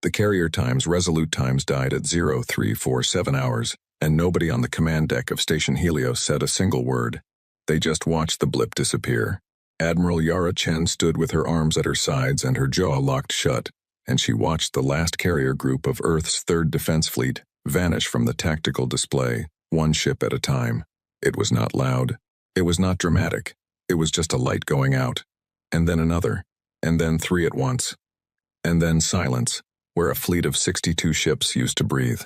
The carrier times Resolute times died at 0347 hours, and nobody on the command deck of Station Helios said a single word. They just watched the blip disappear. Admiral Yara Chen stood with her arms at her sides and her jaw locked shut, and she watched the last carrier group of Earth's 3rd Defense Fleet vanish from the tactical display, one ship at a time. It was not loud. It was not dramatic. It was just a light going out. And then another. And then 3 at once. And then silence, where a fleet of 62 ships used to breathe.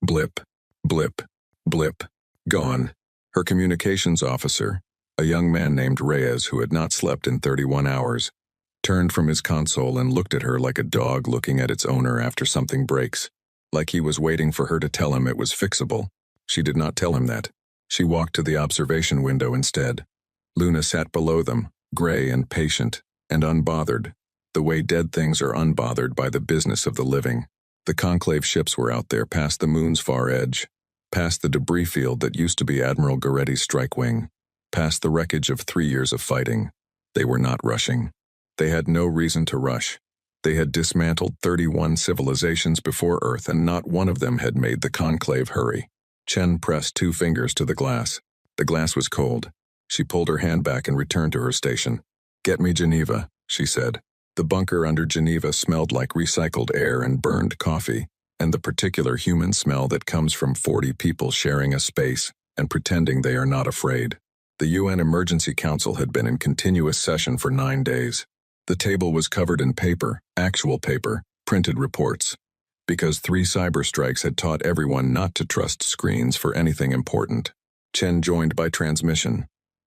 Blip, blip, blip. Gone. Her communications officer, a young man named Reyes who had not slept in 31 hours, turned from his console and looked at her like a dog looking at its owner after something breaks, like he was waiting for her to tell him it was fixable. She did not tell him that. She walked to the observation window instead. Luna sat below them, gray and patient, and unbothered, the way dead things are unbothered by the business of the living. The conclave ships were out there past the moon's far edge, past the debris field that used to be Admiral Goretti's strike wing, past the wreckage of 3 years of fighting. They were not rushing. They had no reason to rush. They had dismantled 31 civilizations before Earth, and not one of them had made the conclave hurry. Chen pressed 2 fingers to the glass. The glass was cold. She pulled her hand back and returned to her station. "Get me Geneva," she said. The bunker under Geneva smelled like recycled air and burned coffee, and the particular human smell that comes from 40 people sharing a space and pretending they are not afraid. The UN Emergency Council had been in continuous session for 9 days. The table was covered in paper, actual paper, printed reports. Because 3 cyber strikes had taught everyone not to trust screens for anything important. Chen joined by transmission.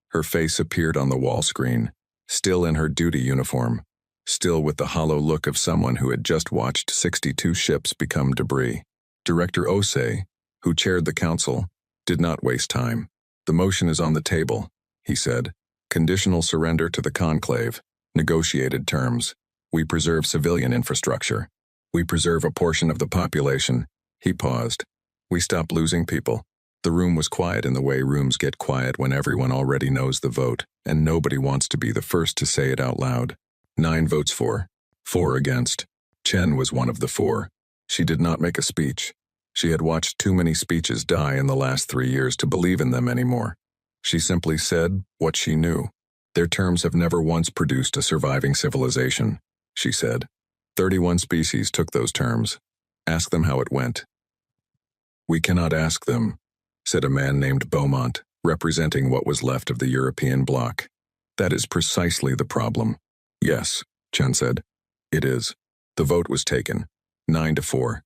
Her face appeared on the wall screen, still in her duty uniform, still with the hollow look of someone who had just watched 62 ships become debris. Director Osei, who chaired the council, did not waste time. "The motion is on the table," he said. "Conditional surrender to the conclave, negotiated terms. We preserve civilian infrastructure. We preserve a portion of the population." He paused. "We stop losing people." The room was quiet in the way rooms get quiet when everyone already knows the vote, and nobody wants to be the first to say it out loud. 9 votes for, 4 against. Chen was one of the 4. She did not make a speech. She had watched too many speeches die in the last 3 years to believe in them anymore. She simply said what she knew. "Their terms have never once produced a surviving civilization," she said. 31 species took those terms. Ask them how it went." "We cannot ask them," said a man named Beaumont, representing what was left of the European bloc. "That is precisely the problem." "Yes," Chen said. "It is." The vote was taken, 9-4.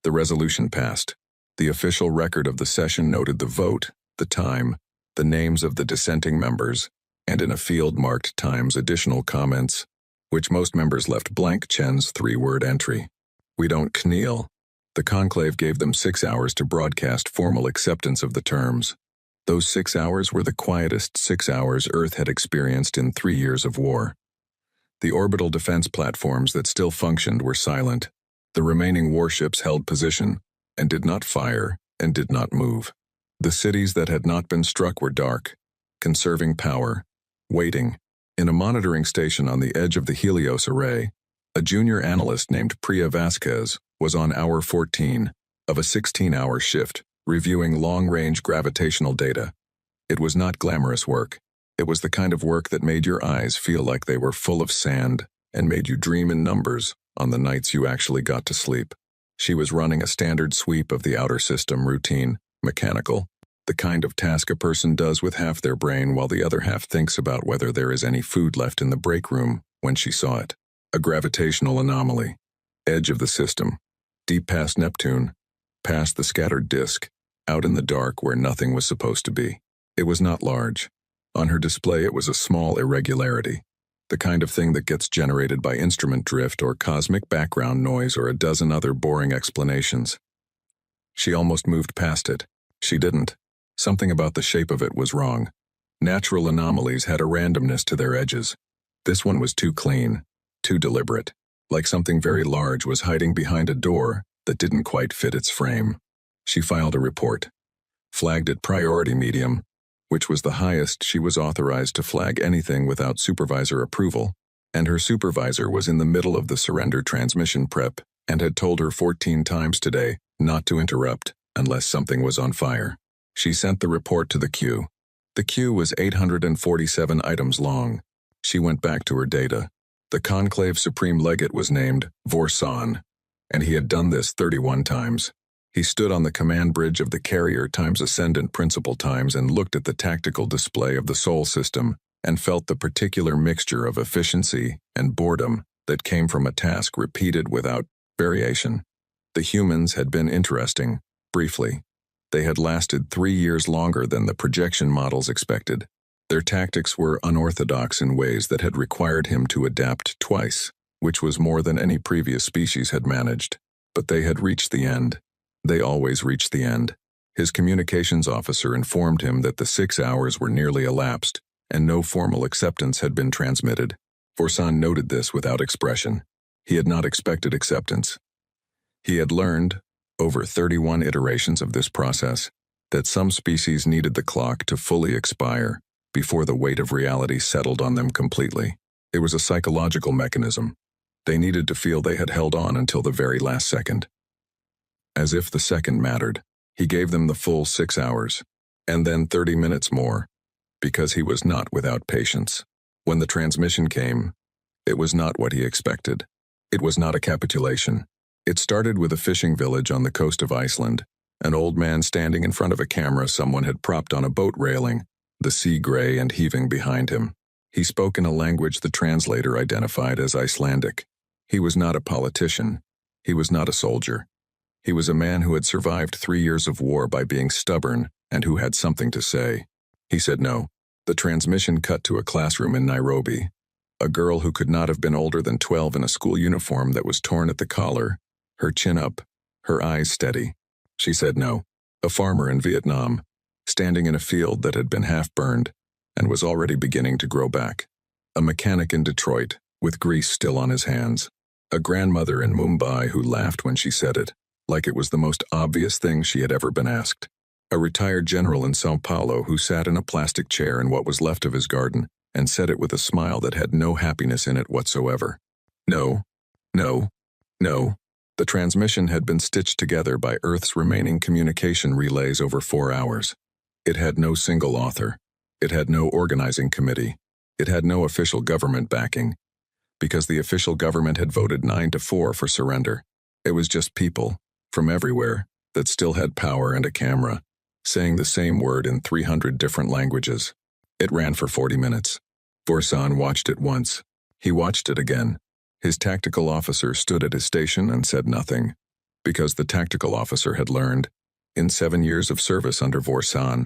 The resolution passed. The official record of the session noted the vote, the time, the names of the dissenting members, and in a field marked times additional comments, which most members left blank. Chen's 3-word entry. "We don't kneel." The conclave gave them 6 hours to broadcast formal acceptance of the terms. Those 6 hours were the quietest 6 hours Earth had experienced in 3 years of war. The orbital defense platforms that still functioned were silent. The remaining warships held position, and did not fire, and did not move. The cities that had not been struck were dark, conserving power, waiting. In a monitoring station on the edge of the Helios array, a junior analyst named Priya Vasquez was on hour 14 of a 16-hour shift, reviewing long-range gravitational data. It was not glamorous work. It was the kind of work that made your eyes feel like they were full of sand and made you dream in numbers on the nights you actually got to sleep. She was running a standard sweep of the outer system, routine, mechanical, the kind of task a person does with half their brain while the other half thinks about whether there is any food left in the break room when she saw it. A gravitational anomaly. Edge of the system. Deep past Neptune. Past the scattered disk. Out in the dark where nothing was supposed to be. It was not large. On her display it was a small irregularity. The kind of thing that gets generated by instrument drift or cosmic background noise or a dozen other boring explanations. She almost moved past it. She didn't. Something about the shape of it was wrong. Natural anomalies had a randomness to their edges. This one was too clean, too deliberate, like something very large was hiding behind a door that didn't quite fit its frame. She filed a report, flagged it priority medium, which was the highest she was authorized to flag anything without supervisor approval, and her supervisor was in the middle of the surrender transmission prep and had told her 14 times today not to interrupt unless something was on fire. She sent the report to the queue. The queue was 847 items long. She went back to her data. The Conclave Supreme Legate was named Vorsan, and he had done this 31 times. He stood on the command bridge of the carrier times Ascendant Principal times and looked at the tactical display of the Sol system and felt the particular mixture of efficiency and boredom that came from a task repeated without variation. The humans had been interesting, briefly. They had lasted 3 years longer than the projection models expected. Their tactics were unorthodox in ways that had required him to adapt twice, which was more than any previous species had managed. But they had reached the end. They always reached the end. His communications officer informed him that the 6 hours were nearly elapsed, and no formal acceptance had been transmitted. Vorsan noted this without expression. He had not expected acceptance. He had learned, over 31 iterations of this process, that some species needed the clock to fully expire before the weight of reality settled on them completely. It was a psychological mechanism. They needed to feel they had held on until the very last second. As if the second mattered, he gave them the full 6 hours, and then 30 minutes more, because he was not without patience. When the transmission came, it was not what he expected. It was not a capitulation. It started with a fishing village on the coast of Iceland, an old man standing in front of a camera someone had propped on a boat railing, the sea gray and heaving behind him. He spoke in a language the translator identified as Icelandic. He was not a politician. He was not a soldier. He was a man who had survived 3 years of war by being stubborn and who had something to say. He said no. The transmission cut to a classroom in Nairobi. A girl who could not have been older than 12 in a school uniform that was torn at the collar, her chin up, her eyes steady. She said no. A farmer in Vietnam, standing in a field that had been half burned and was already beginning to grow back. A mechanic in Detroit, with grease still on his hands. A grandmother in Mumbai who laughed when she said it, like it was the most obvious thing she had ever been asked. A retired general in São Paulo who sat in a plastic chair in what was left of his garden and said it with a smile that had no happiness in it whatsoever. No, no, no. The transmission had been stitched together by Earth's remaining communication relays over 4 hours. It had no single author. It had no organizing committee. It had no official government backing, because the official government had voted 9-4 for surrender. It was just people, from everywhere, that still had power and a camera, saying the same word in 300 different languages. It ran for 40 minutes. Vorsan watched it once. He watched it again. His tactical officer stood at his station and said nothing, because the tactical officer had learned, in 7 years of service under Vorsan,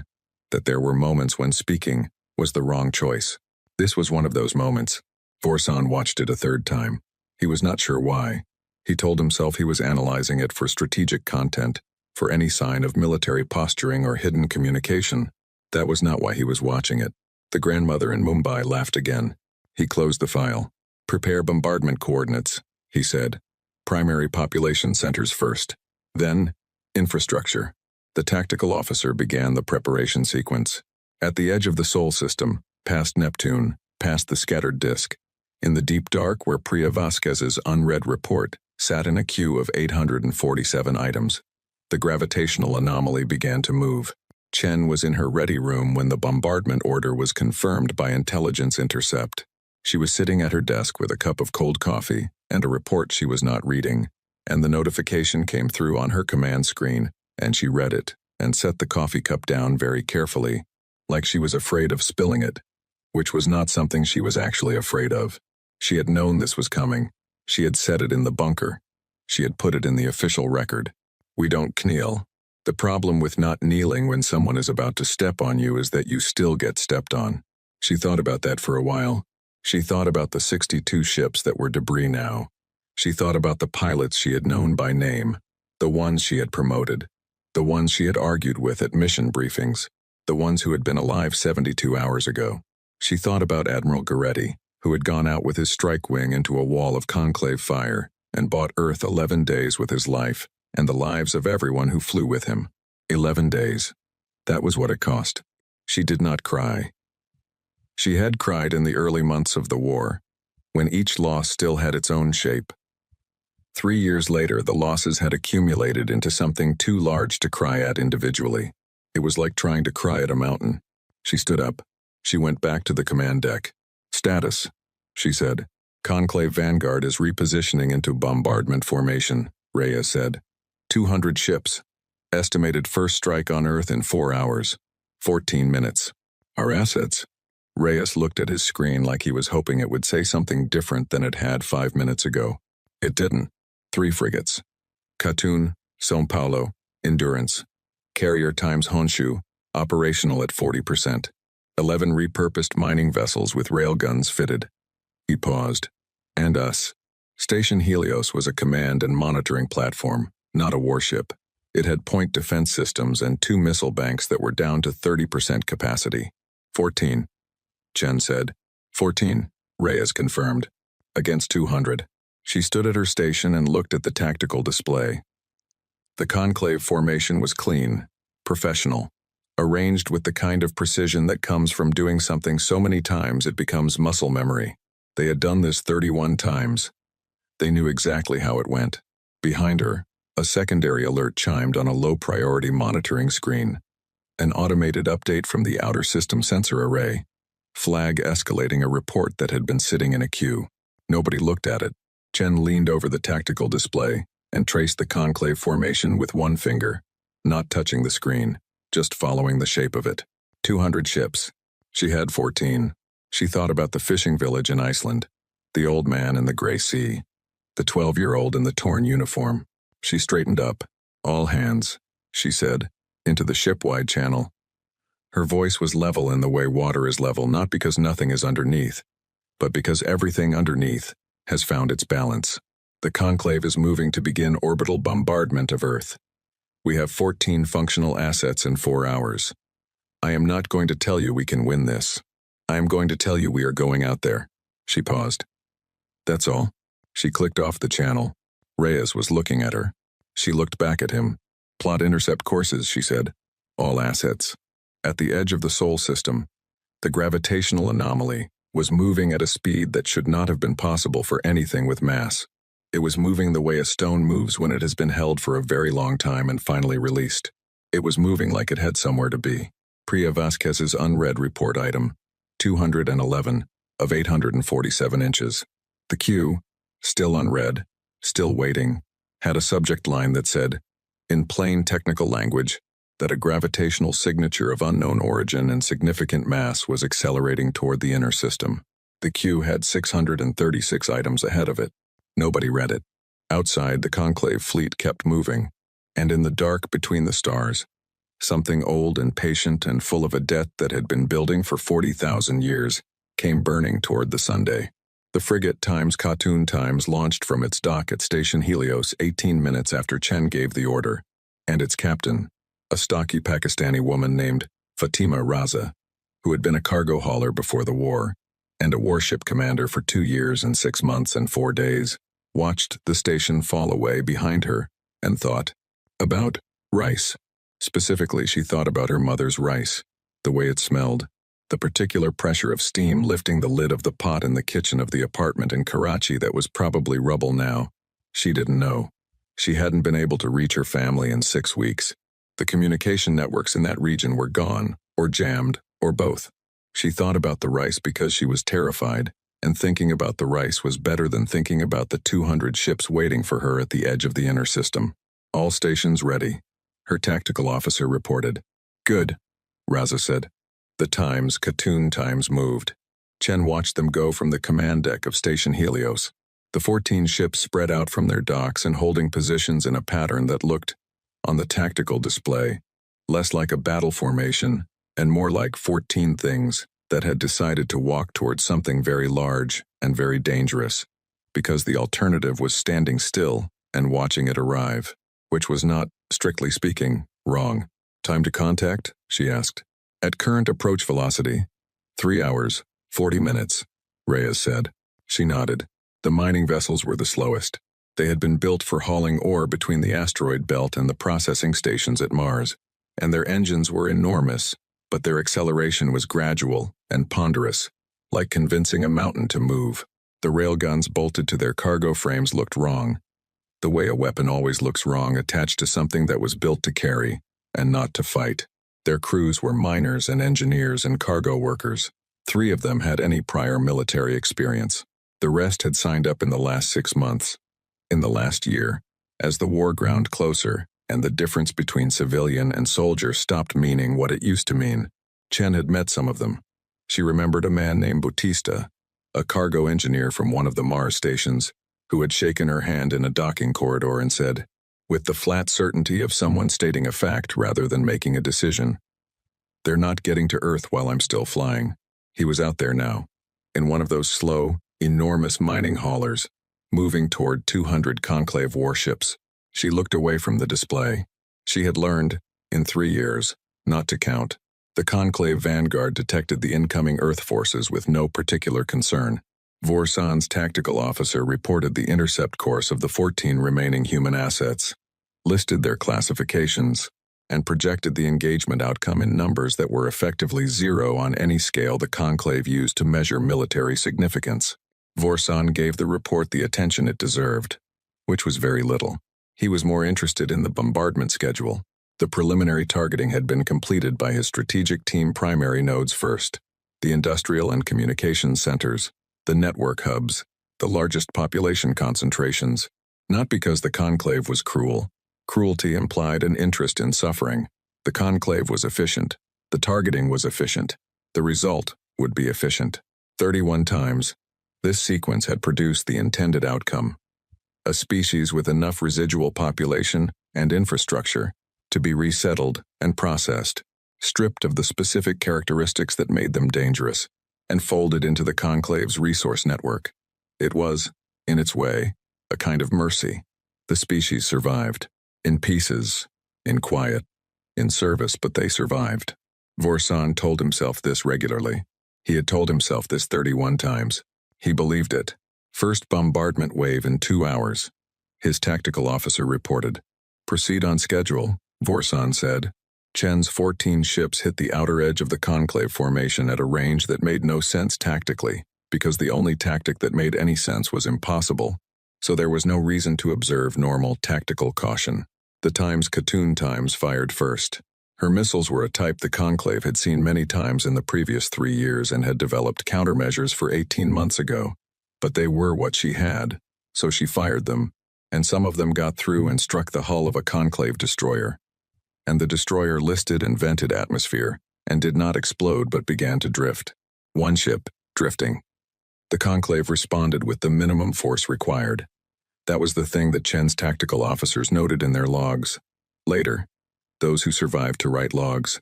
that there were moments when speaking was the wrong choice. This was one of those moments. Vorsan watched it a third time. He was not sure why. He told himself he was analyzing it for strategic content, for any sign of military posturing or hidden communication. That was not why he was watching it. The grandmother in Mumbai laughed again. He closed the file. Prepare bombardment coordinates, he said. Primary population centers first. Then, infrastructure. The tactical officer began the preparation sequence. At the edge of the Sol system, past Neptune, past the scattered disk, in the deep dark where Priya Vasquez's unread report sat in a queue of 847 items, the gravitational anomaly began to move. Chen was in her ready room when the bombardment order was confirmed by intelligence intercept. She was sitting at her desk with a cup of cold coffee and a report she was not reading, and the notification came through on her command screen, and she read it and set the coffee cup down very carefully, like she was afraid of spilling it, which was not something she was actually afraid of. She had known this was coming. She had said it in the bunker. She had put it in the official record. We don't kneel. The problem with not kneeling when someone is about to step on you is that you still get stepped on. She thought about that for a while. She thought about the 62 ships that were debris now. She thought about the pilots she had known by name, the ones she had promoted, the ones she had argued with at mission briefings, the ones who had been alive 72 hours ago. She thought about Admiral Goretti, who had gone out with his strike wing into a wall of conclave fire and bought Earth 11 days with his life and the lives of everyone who flew with him. 11 days. That was what it cost. She did not cry. She had cried in the early months of the war, when each loss still had its own shape. 3 years later, the losses had accumulated into something too large to cry at individually. It was like trying to cry at a mountain. She stood up. She went back to the command deck. "Status," she said. "Conclave Vanguard is repositioning into bombardment formation," Reyes said. 200 ships. Estimated first strike on Earth in 4 hours. 14 minutes. "Our assets?" Reyes looked at his screen like he was hoping it would say something different than it had 5 minutes ago. It didn't. 3 frigates. Katun, São Paulo, Endurance. Carrier times Honshu, operational at 40%. 11 repurposed mining vessels with railguns fitted. He paused. "And us." Station Helios was a command and monitoring platform, not a warship. It had point defense systems and 2 missile banks that were down to 30% capacity. 14. Chen said. 14, Reyes confirmed. Against 200. She stood at her station and looked at the tactical display. The conclave formation was clean, professional, arranged with the kind of precision that comes from doing something so many times it becomes muscle memory. They had done this 31 times. They knew exactly how it went. Behind her, a secondary alert chimed on a low-priority monitoring screen. An automated update from the outer system sensor array. Flag escalating a report that had been sitting in a queue. Nobody looked at it. Chen leaned over the tactical display and traced the conclave formation with one finger, not touching the screen, just following the shape of it. 200 ships. She had 14. She thought about the fishing village in Iceland, the old man in the gray sea, the 12-year-old in the torn uniform. She straightened up. "All hands," she said, into the ship-wide channel. Her voice was level in the way water is level, not because nothing is underneath, but because everything underneath has found its balance. The conclave is moving to begin orbital bombardment of Earth. We have 14 functional assets in 4 hours. I am not going to tell you we can win this. I am going to tell you we are going out there." She paused. "That's all." She clicked off the channel. Reyes was looking at her. She looked back at him. "Plot intercept courses," she said. "All assets." At the edge of the Sol system, the gravitational anomaly was moving at a speed that should not have been possible for anything with mass. It was moving the way a stone moves when it has been held for a very long time and finally released. It was moving like it had somewhere to be. Priya Vasquez's unread report item, 211 of 847 inches. The queue, still unread, still waiting, had a subject line that said, in plain technical language, that a gravitational signature of unknown origin and significant mass was accelerating toward the inner system. The queue had 636 items ahead of it. Nobody read it. Outside, the conclave fleet kept moving, and in the dark between the stars, something old and patient and full of a debt that had been building for 40,000 years came burning toward the Sunday. The frigate times Katun times launched from its dock at Station Helios 18 minutes after Chen gave the order, and its captain, a stocky Pakistani woman named Fatima Raza, who had been a cargo hauler before the war, and a warship commander for 2 years and 6 months and 4 days, watched the station fall away behind her and thought about rice. Specifically, she thought about her mother's rice, the way it smelled, the particular pressure of steam lifting the lid of the pot in the kitchen of the apartment in Karachi that was probably rubble now. She didn't know. She hadn't been able to reach her family in 6 weeks. The communication networks in that region were gone, or jammed, or both. She thought about the rice because she was terrified, and thinking about the rice was better than thinking about the 200 ships waiting for her at the edge of the inner system. "All stations ready," her tactical officer reported. "Good," Raza said. The times, Katun times, moved. Chen watched them go from the command deck of Station Helios. The 14 ships spread out from their docks and holding positions in a pattern that looked, on the tactical display, less like a battle formation and more like 14 things that had decided to walk towards something very large and very dangerous, because the alternative was standing still and watching it arrive, which was not, strictly speaking, wrong. "Time to contact?" she asked. "At current approach velocity, 3 hours, 40 minutes, Reyes said. She nodded. The mining vessels were the slowest. They had been built for hauling ore between the asteroid belt and the processing stations at Mars, and their engines were enormous, but their acceleration was gradual and ponderous, like convincing a mountain to move. The railguns bolted to their cargo frames looked wrong. The way a weapon always looks wrong attached to something that was built to carry, and not to fight. Their crews were miners and engineers and cargo workers. 3 of them had any prior military experience. The rest had signed up in the last 6 months. In the last year, as the war ground closer, and the difference between civilian and soldier stopped meaning what it used to mean, Chen had met some of them. She remembered a man named Bautista, a cargo engineer from one of the Mars stations, who had shaken her hand in a docking corridor and said, with the flat certainty of someone stating a fact rather than making a decision, "They're not getting to Earth while I'm still flying." He was out there now, in one of those slow, enormous mining haulers, moving toward 200 Conclave warships. She looked away from the display. She had learned, in 3 years, not to count. The Conclave Vanguard detected the incoming Earth forces with no particular concern. Vorsan's tactical officer reported the intercept course of the 14 remaining human assets, listed their classifications, and projected the engagement outcome in numbers that were effectively 0 on any scale the Conclave used to measure military significance. Vorsan gave the report the attention it deserved, which was very little. He was more interested in the bombardment schedule. The preliminary targeting had been completed by his strategic team primary nodes first, the industrial and communications centers, the network hubs, the largest population concentrations, not because the Conclave was cruel. Cruelty implied an interest in suffering. The Conclave was efficient. The targeting was efficient. The result would be efficient. 31 times, this sequence had produced the intended outcome. A species with enough residual population and infrastructure to be resettled and processed, stripped of the specific characteristics that made them dangerous, and folded into the Conclave's resource network. It was, in its way, a kind of mercy. The species survived. In pieces, in quiet, in service, but they survived. Vorsan told himself this regularly. He had told himself this 31 times. He believed it. First bombardment wave in 2 hours. His tactical officer reported. Proceed on schedule, Vorsan said. Chen's 14 ships hit the outer edge of the Conclave formation at a range that made no sense tactically, because the only tactic that made any sense was impossible. So there was no reason to observe normal tactical caution. The Khatoon Times fired first. Her missiles were a type the Conclave had seen many times in the previous 3 years and had developed countermeasures for 18 months ago. But they were what she had, so she fired them, and some of them got through and struck the hull of a Conclave destroyer. And the destroyer listed and vented atmosphere, and did not explode but began to drift. One ship, drifting. The Conclave responded with the minimum force required. That was the thing that Chen's tactical officers noted in their logs. Later, those who survived to write logs.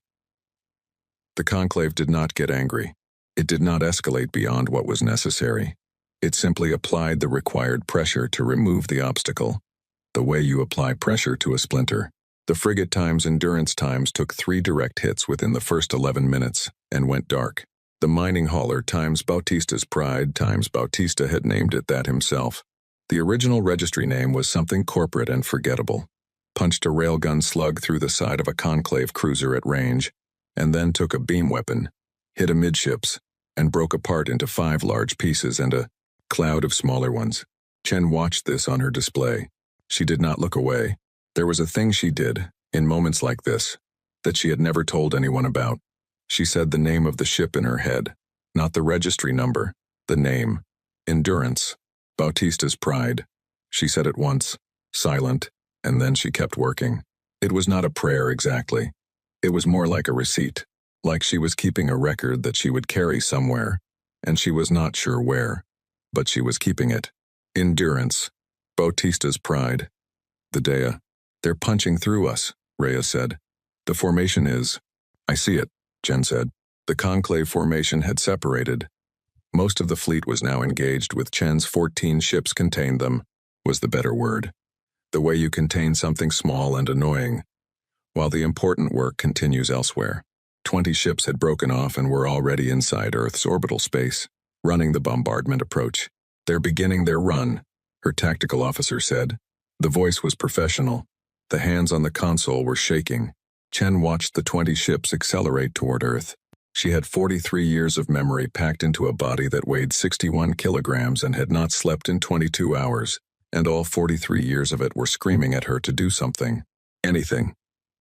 The Conclave did not get angry. It did not escalate beyond what was necessary. It simply applied the required pressure to remove the obstacle, the way you apply pressure to a splinter. The frigate Times Endurance Times took 3 direct hits within the first 11 minutes and went dark. The mining hauler Times Bautista's Pride Times Bautista had named it that himself. The original registry name was something corporate and forgettable. Punched a railgun slug through the side of a Conclave cruiser at range, and then took a beam weapon, hit amidships, and broke apart into 5 large pieces and a cloud of smaller ones. Chen watched this on her display. She did not look away. There was a thing she did, in moments like this, that she had never told anyone about. She said the name of the ship in her head, not the registry number, the name. Endurance. Bautista's Pride. She said it once, silent, and then she kept working. It was not a prayer exactly. It was more like a receipt, like she was keeping a record that she would carry somewhere, and she was not sure where, but she was keeping it. Endurance. Bautista's Pride. The Dea. They're punching through us, Rhea said. The formation is. I see it, Chen said. The Conclave formation had separated. Most of the fleet was now engaged with Chen's 14 ships contained them, was the better word. The way you contain something small and annoying, while the important work continues elsewhere. 20 ships had broken off and were already inside Earth's orbital space, running the bombardment approach. They're beginning their run, her tactical officer said. The voice was professional. The hands on the console were shaking. Chen watched the 20 ships accelerate toward Earth. She had 43 years of memory packed into a body that weighed 61 kilograms and had not slept in 22 hours. and all 43 years of it were screaming at her to do something. Anything.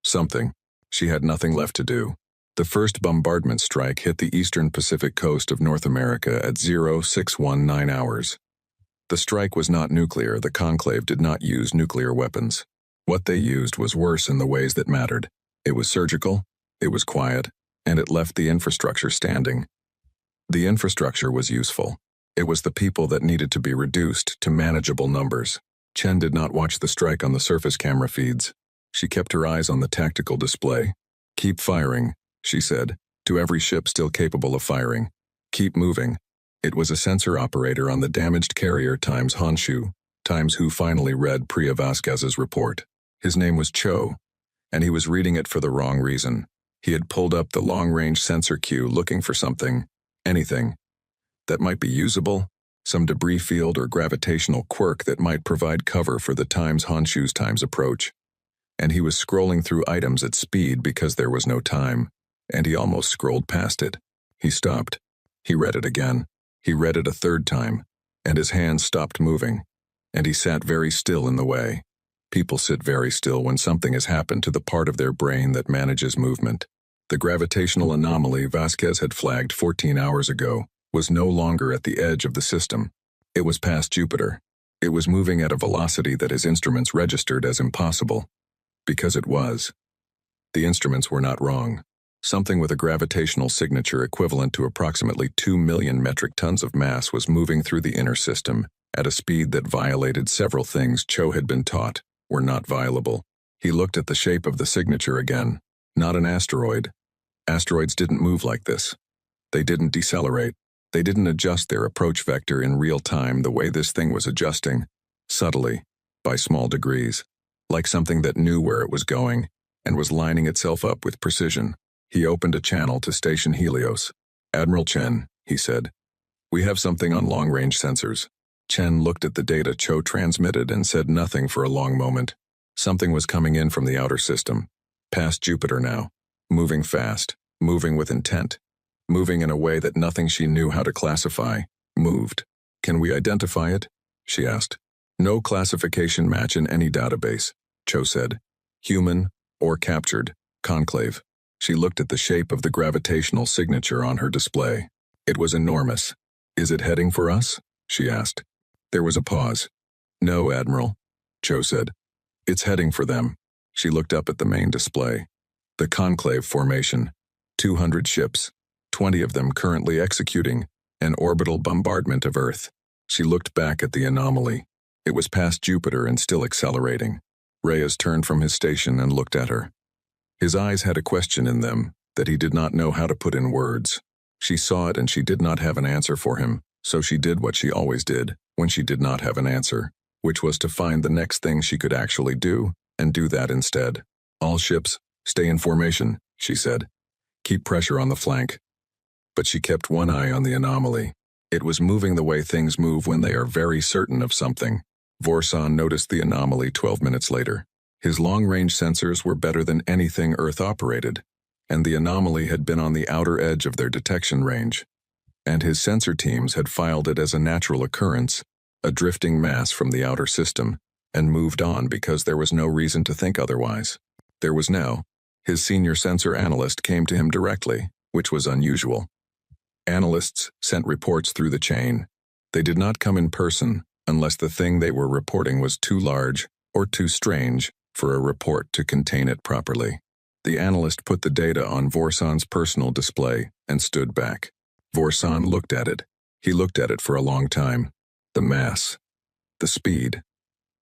Something. She had nothing left to do. The first bombardment strike hit the eastern Pacific coast of North America at 0619 hours. The strike was not nuclear. The Conclave did not use nuclear weapons. What they used was worse in the ways that mattered. It was surgical, it was quiet, and it left the infrastructure standing. The infrastructure was useful. It was the people that needed to be reduced to manageable numbers. Chen did not watch the strike on the surface camera feeds. She kept her eyes on the tactical display. "Keep firing," she said, to every ship still capable of firing. "Keep moving." It was a sensor operator on the damaged carrier times Honshu, times who finally read Priya Vasquez's report. His name was Cho, and he was reading it for the wrong reason. He had pulled up the long-range sensor queue looking for something, anything, that might be usable, some debris field or gravitational quirk that might provide cover for the times Honshu's times approach. And he was scrolling through items at speed because there was no time, and he almost scrolled past it. He stopped. He read it again. He read it a third time, and his hands stopped moving, and he sat very still in the way. People sit very still when something has happened to the part of their brain that manages movement. The gravitational anomaly Vasquez had flagged 14 hours ago was no longer at the edge of the system. It was past Jupiter. It was moving at a velocity that his instruments registered as impossible. Because it was. The instruments were not wrong. Something with a gravitational signature equivalent to approximately 2 million metric tons of mass was moving through the inner system at a speed that violated several things Cho had been taught were not violable. He looked at the shape of the signature again. Not an asteroid. Asteroids didn't move like this. They didn't decelerate. They didn't adjust their approach vector in real time the way this thing was adjusting, subtly, by small degrees, like something that knew where it was going and was lining itself up with precision. He opened a channel to Station Helios. "Admiral Chen," he said, "we have something on long-range sensors." Chen looked at the data Cho transmitted and said nothing for a long moment. Something was coming in from the outer system, past Jupiter now, moving fast, moving with intent, moving in a way that nothing she knew how to classify moved. "Can we identify it?" she asked. "No classification match in any database," Cho said. "Human or captured, Conclave." She looked at the shape of the gravitational signature on her display. It was enormous. "Is it heading for us?" she asked. There was a pause. "No, Admiral," Cho said. "It's heading for them." She looked up at the main display. The Conclave formation. 200 ships, 20 of them currently executing an orbital bombardment of Earth. She looked back at the anomaly. It was past Jupiter and still accelerating. Reyes turned from his station and looked at her. His eyes had a question in them that he did not know how to put in words. She saw it and she did not have an answer for him, so she did what she always did when she did not have an answer, which was to find the next thing she could actually do and do that instead. "All ships, stay in formation," she said. "Keep pressure on the flank." But she kept one eye on the anomaly. It was moving the way things move when they are very certain of something. Vorsan noticed the anomaly 12 minutes later. His long-range sensors were better than anything Earth operated, and the anomaly had been on the outer edge of their detection range. And his sensor teams had filed it as a natural occurrence, a drifting mass from the outer system, and moved on because there was no reason to think otherwise. There was now. His senior sensor analyst came to him directly, which was unusual. Analysts sent reports through the chain. They did not come in person unless the thing they were reporting was too large or too strange for a report to contain it properly. The analyst put the data on Vorsan's personal display and stood back. Vorsan looked at it. He looked at it for a long time. The mass, the speed,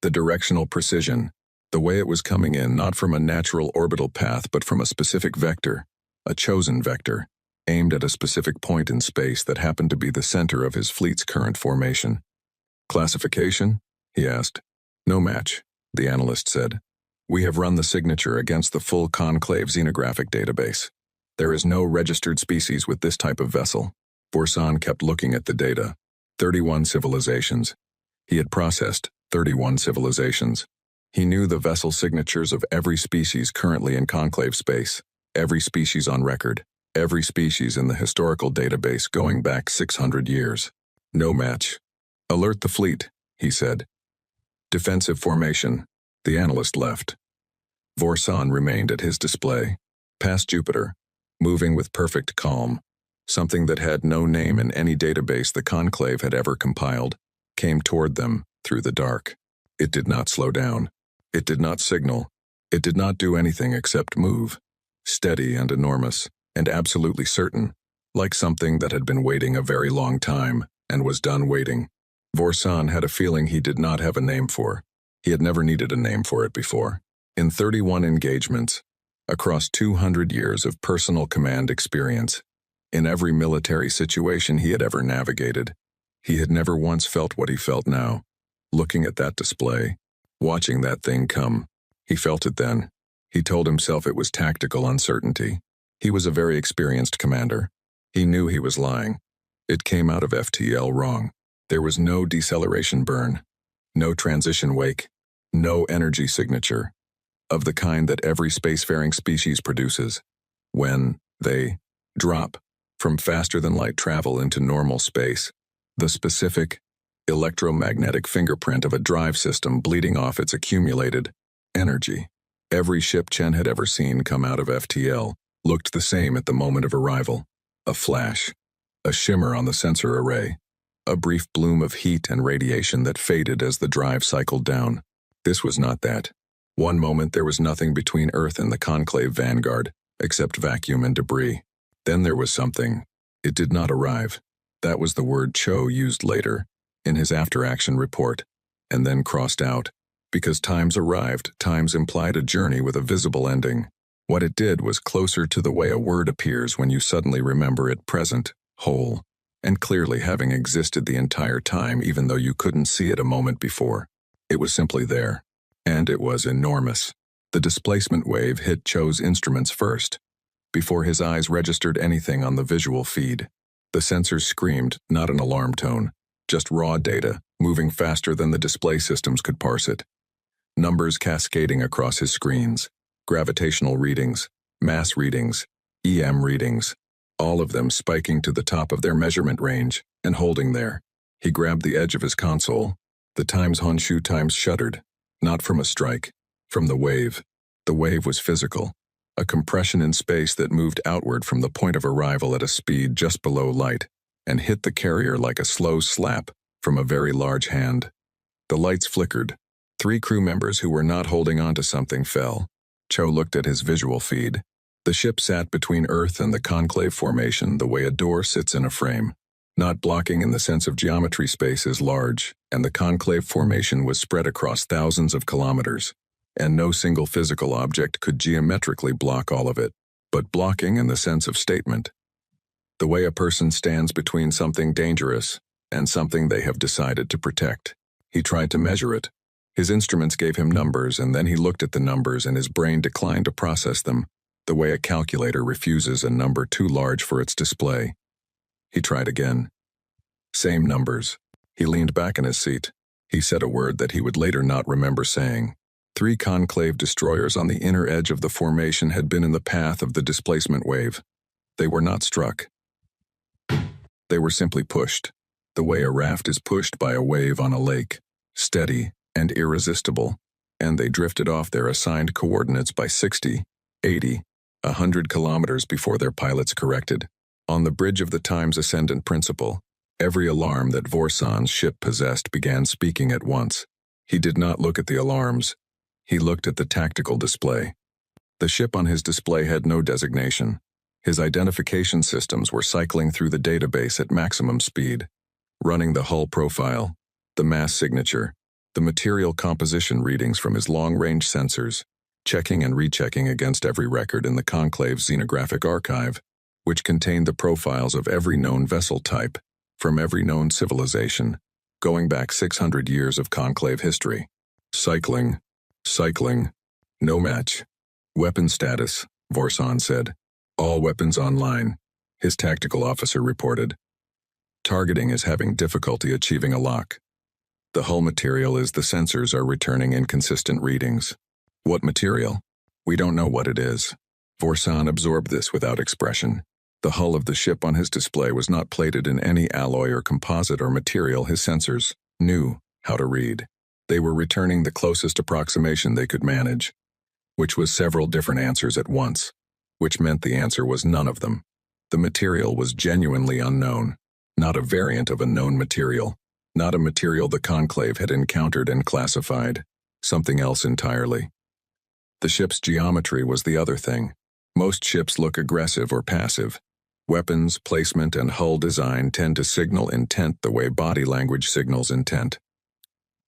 the directional precision, the way it was coming in not from a natural orbital path but from a specific vector, a chosen vector, aimed at a specific point in space that happened to be the center of his fleet's current formation. "Classification?" he asked. "No match," the analyst said. "We have run the signature against the full Conclave xenographic database. There is no registered species with this type of vessel." Vorsan kept looking at the data. 31 civilizations. He had processed 31 civilizations. He knew the vessel signatures of every species currently in Conclave space, every species on record, every species in the historical database going back 600 years. "No match." "Alert the fleet," he said. Defensive formation. The analyst left. Vorsan remained at his display, past Jupiter, moving with perfect calm. Something that had no name in any database the Conclave had ever compiled came toward them through the dark. It did not slow down. It did not signal. It did not do anything except move, steady and enormous, and absolutely certain, like something that had been waiting a very long time and was done waiting. Vorsan had a feeling he did not have a name for. He had never needed a name for it before. In 31 engagements, across 200 years of personal command experience, in every military situation he had ever navigated, he had never once felt what he felt now, looking at that display, watching that thing come. He felt it then. He told himself it was tactical uncertainty. He was a very experienced commander. He knew he was lying. It came out of FTL wrong. There was no deceleration burn, no transition wake, no energy signature, of the kind that every spacefaring species produces when they drop from faster-than-light travel into normal space, the specific electromagnetic fingerprint of a drive system bleeding off its accumulated energy. Every ship Chen had ever seen come out of FTL looked the same at the moment of arrival. A flash, a shimmer on the sensor array, a brief bloom of heat and radiation that faded as the drive cycled down. This was not that. One moment there was nothing between Earth and the Conclave Vanguard, except vacuum and debris. Then there was something. It did not arrive. That was the word Cho used later, in his after-action report, and then crossed out. Because times arrived, times implied a journey with a visible ending. What it did was closer to the way a word appears when you suddenly remember it present, whole, and clearly having existed the entire time even though you couldn't see it a moment before. It was simply there. And it was enormous. The displacement wave hit Cho's instruments first, before his eyes registered anything on the visual feed. The sensors screamed, not an alarm tone, just raw data, moving faster than the display systems could parse it. Numbers cascading across his screens, gravitational readings, mass readings, EM readings, all of them spiking to the top of their measurement range and holding there. He grabbed the edge of his console. The times Honshu times shuddered, not from a strike, from the wave. The wave was physical, a compression in space that moved outward from the point of arrival at a speed just below light and hit the carrier like a slow slap from a very large hand. The lights flickered. 3 crew members who were not holding on to something fell. Cho looked at his visual feed. The ship sat between Earth and the Conclave formation the way a door sits in a frame. Not blocking in the sense of geometry, space is large, and the Conclave formation was spread across thousands of kilometers, and no single physical object could geometrically block all of it, but blocking in the sense of statement. The way a person stands between something dangerous and something they have decided to protect. He tried to measure it. His instruments gave him numbers, and then he looked at the numbers and his brain declined to process them, the way a calculator refuses a number too large for its display. He tried again. Same numbers. He leaned back in his seat. He said a word that he would later not remember saying. 3 Conclave destroyers on the inner edge of the formation had been in the path of the displacement wave. They were not struck. They were simply pushed, the way a raft is pushed by a wave on a lake, steady and irresistible, and they drifted off their assigned coordinates by 60, 80, 100 kilometers before their pilots corrected. On the bridge of the time's ascendant principle, every alarm that Vorsan's ship possessed began speaking at once. He did not look at the alarms. He looked at the tactical display. The ship on his display had no designation. His identification systems were cycling through the database at maximum speed, running the hull profile, the mass signature, the material composition readings from his long-range sensors, checking and rechecking against every record in the Conclave's xenographic archive, which contained the profiles of every known vessel type from every known civilization, going back 600 years of Conclave history. Cycling, no match. Weapon status, Vorsan said. All weapons online, his tactical officer reported. Targeting is having difficulty achieving a lock. The hull material is the sensors are returning inconsistent readings. What material? We don't know what it is. Vorsan absorbed this without expression. The hull of the ship on his display was not plated in any alloy or composite or material his sensors knew how to read. They were returning the closest approximation they could manage, which was several different answers at once, which meant the answer was none of them. The material was genuinely unknown, not a variant of a known material, not a material the Conclave had encountered and classified, something else entirely. The ship's geometry was the other thing. Most ships look aggressive or passive. Weapons, placement, and hull design tend to signal intent the way body language signals intent.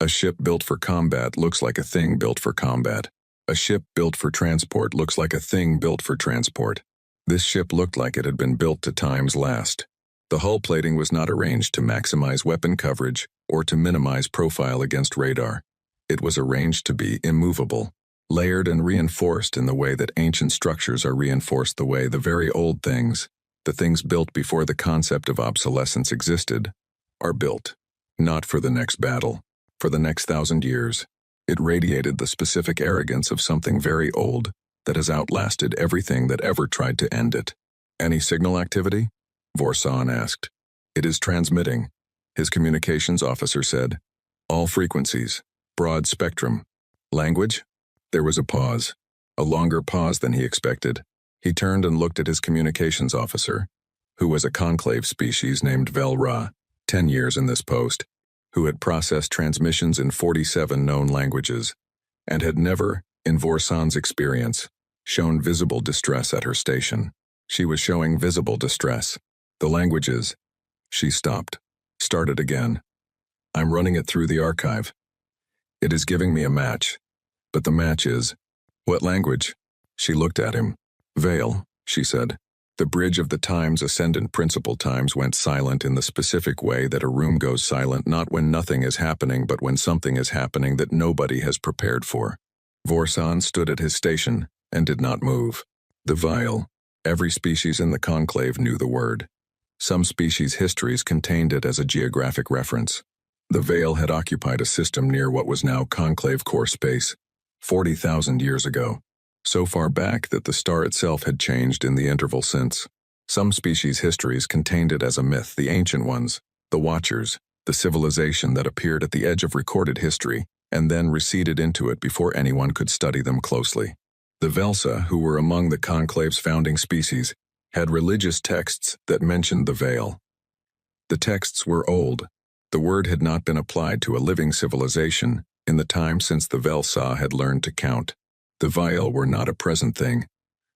A ship built for combat looks like a thing built for combat. A ship built for transport looks like a thing built for transport. This ship looked like it had been built to time's last. The hull plating was not arranged to maximize weapon coverage or to minimize profile against radar. It was arranged to be immovable, layered and reinforced in the way that ancient structures are reinforced the way the very old things, the things built before the concept of obsolescence existed, are built. Not for the next battle, for the next 1,000 years. It radiated the specific arrogance of something very old that has outlasted everything that ever tried to end it. Any signal activity? Vorsan asked. It is transmitting, his communications officer said. All frequencies, broad spectrum. Language? There was a pause, a longer pause than he expected. He turned and looked at his communications officer, who was a conclave species named Vel Ra, 10 years in this post, who had processed transmissions in 47 known languages, and had never, in Vorsan's experience, shown visible distress at her station. She was showing visible distress. The languages. She stopped. Started again. I'm running it through the archive. It is giving me a match. But the match is, what language? She looked at him. Veil, she said. The bridge of the times ascendant principal times went silent in the specific way that a room goes silent not when nothing is happening but when something is happening that nobody has prepared for. Vorsan stood at his station and did not move. The vial. Every species in the conclave knew the word. Some species' histories contained it as a geographic reference. The veil had occupied a system near what was now conclave core space, 40,000 years ago. So far back that the star itself had changed in the interval since. Some species' histories contained it as a myth, the ancient ones, the Watchers, the civilization that appeared at the edge of recorded history, and then receded into it before anyone could study them closely. The Velsa, who were among the conclave's founding species, had religious texts that mentioned the veil. The texts were old. The word had not been applied to a living civilization in the time since the Velsa had learned to count. The Vial were not a present thing.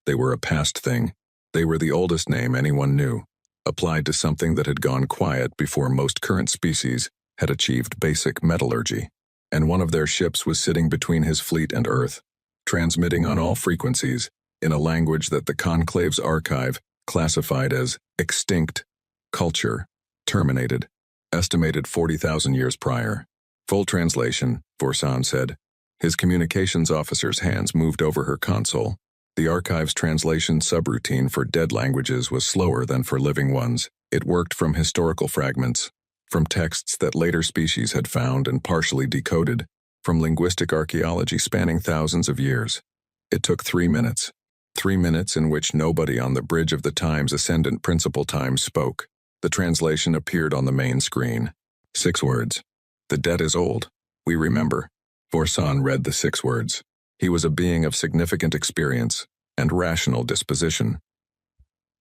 They were a past thing. They were the oldest name anyone knew, applied to something that had gone quiet before most current species had achieved basic metallurgy. And one of their ships was sitting between his fleet and Earth, transmitting on all frequencies in a language that the Conclave's archive classified as extinct, culture, terminated, estimated 40,000 years prior. Full translation, Vorsan said. His communications officer's hands moved over her console. The archive's translation subroutine for dead languages was slower than for living ones. It worked from historical fragments, from texts that later species had found and partially decoded, from linguistic archaeology spanning thousands of years. It took 3 minutes. 3 minutes in which nobody on the bridge of the time's ascendant principal time spoke. The translation appeared on the main screen. 6 words. The dead is old. We remember. Vorsan read the 6 words. He was a being of significant experience and rational disposition.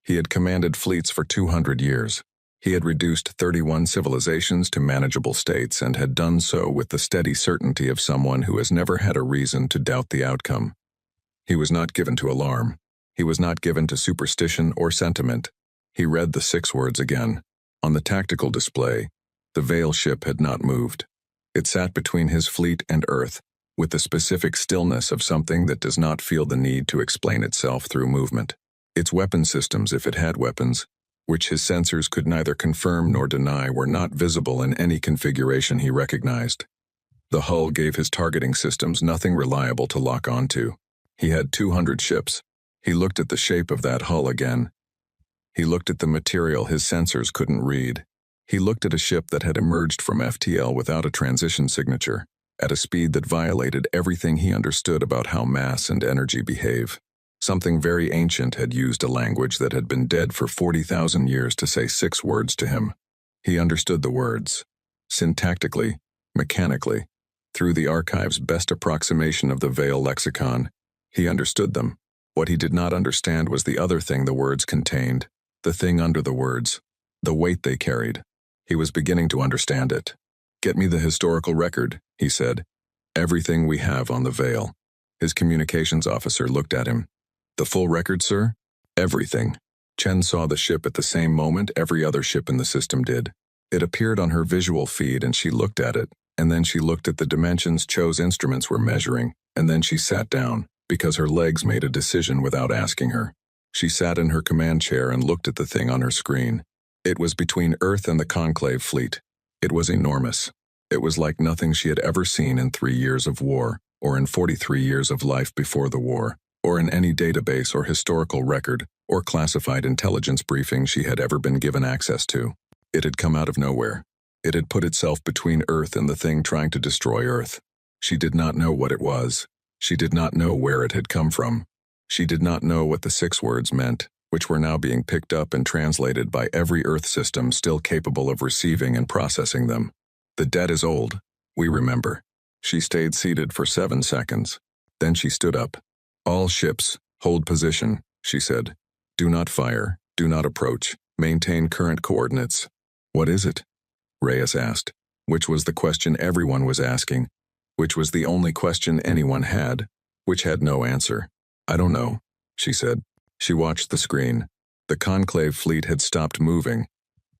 He had commanded fleets for 200 years. He had reduced 31 civilizations to manageable states and had done so with the steady certainty of someone who has never had a reason to doubt the outcome. He was not given to alarm. He was not given to superstition or sentiment. He read the 6 words again. On the tactical display, the Veil ship had not moved. It sat between his fleet and Earth, with the specific stillness of something that does not feel the need to explain itself through movement. Its weapon systems, if it had weapons, which his sensors could neither confirm nor deny, were not visible in any configuration he recognized. The hull gave his targeting systems nothing reliable to lock onto. He had 200 ships. He looked at the shape of that hull again. He looked at the material his sensors couldn't read. He looked at a ship that had emerged from FTL without a transition signature, at a speed that violated everything he understood about how mass and energy behave. Something very ancient had used a language that had been dead for 40,000 years to say 6 words to him. He understood the words. Syntactically, mechanically. Through the archive's best approximation of the Veil lexicon, he understood them. What he did not understand was the other thing the words contained, the thing under the words, the weight they carried. He was beginning to understand it. "Get me the historical record," he said. "Everything we have on the Veil." His communications officer looked at him. "The full record, sir?" "Everything." Chen saw the ship at the same moment every other ship in the system did. It appeared on her visual feed and she looked at it, and then she looked at the dimensions Cho's instruments were measuring, and then she sat down, because her legs made a decision without asking her. She sat in her command chair and looked at the thing on her screen. It was between Earth and the Conclave fleet. It was enormous. It was like nothing she had ever seen in 3 years of war, or in 43 years of life before the war, or in any database or historical record, or classified intelligence briefing she had ever been given access to. It had come out of nowhere. It had put itself between Earth and the thing trying to destroy Earth. She did not know what it was. She did not know where it had come from. She did not know what the 6 words meant, which were now being picked up and translated by every Earth system still capable of receiving and processing them. "The debt is old, we remember." She stayed seated for 7 seconds. Then she stood up. "All ships, hold position," she said. "Do not fire, do not approach, maintain current coordinates." "What is it?" Reyes asked, which was the question everyone was asking, which was the only question anyone had, which had no answer. "I don't know," she said. She watched the screen. The Conclave fleet had stopped moving.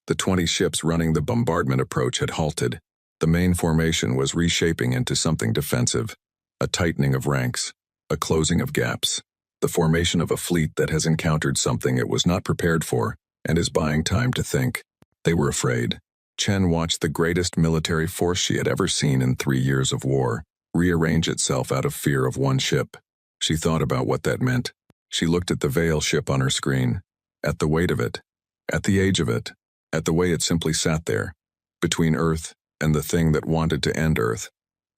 The 20 ships running the bombardment approach had halted. The main formation was reshaping into something defensive, a tightening of ranks, a closing of gaps, the formation of a fleet that has encountered something it was not prepared for and is buying time to think. They were afraid. Chen watched the greatest military force she had ever seen in 3 years of war rearrange itself out of fear of one ship. She thought about what that meant. She looked at the Veil ship on her screen, at the weight of it, at the age of it, at the way it simply sat there, between Earth and the thing that wanted to end Earth,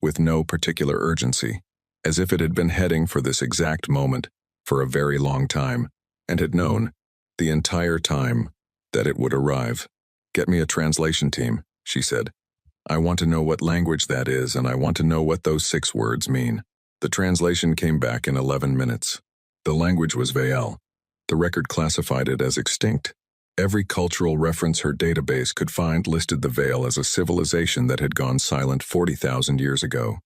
with no particular urgency, as if it had been heading for this exact moment for a very long time, and had known, the entire time, that it would arrive. "Get me a translation team," she said. "I want to know what language that is, and I want to know what those 6 words mean." The translation came back in 11 minutes. The language was Veil. The record classified it as extinct. Every cultural reference her database could find listed the Veil as a civilization that had gone silent 40,000 years ago.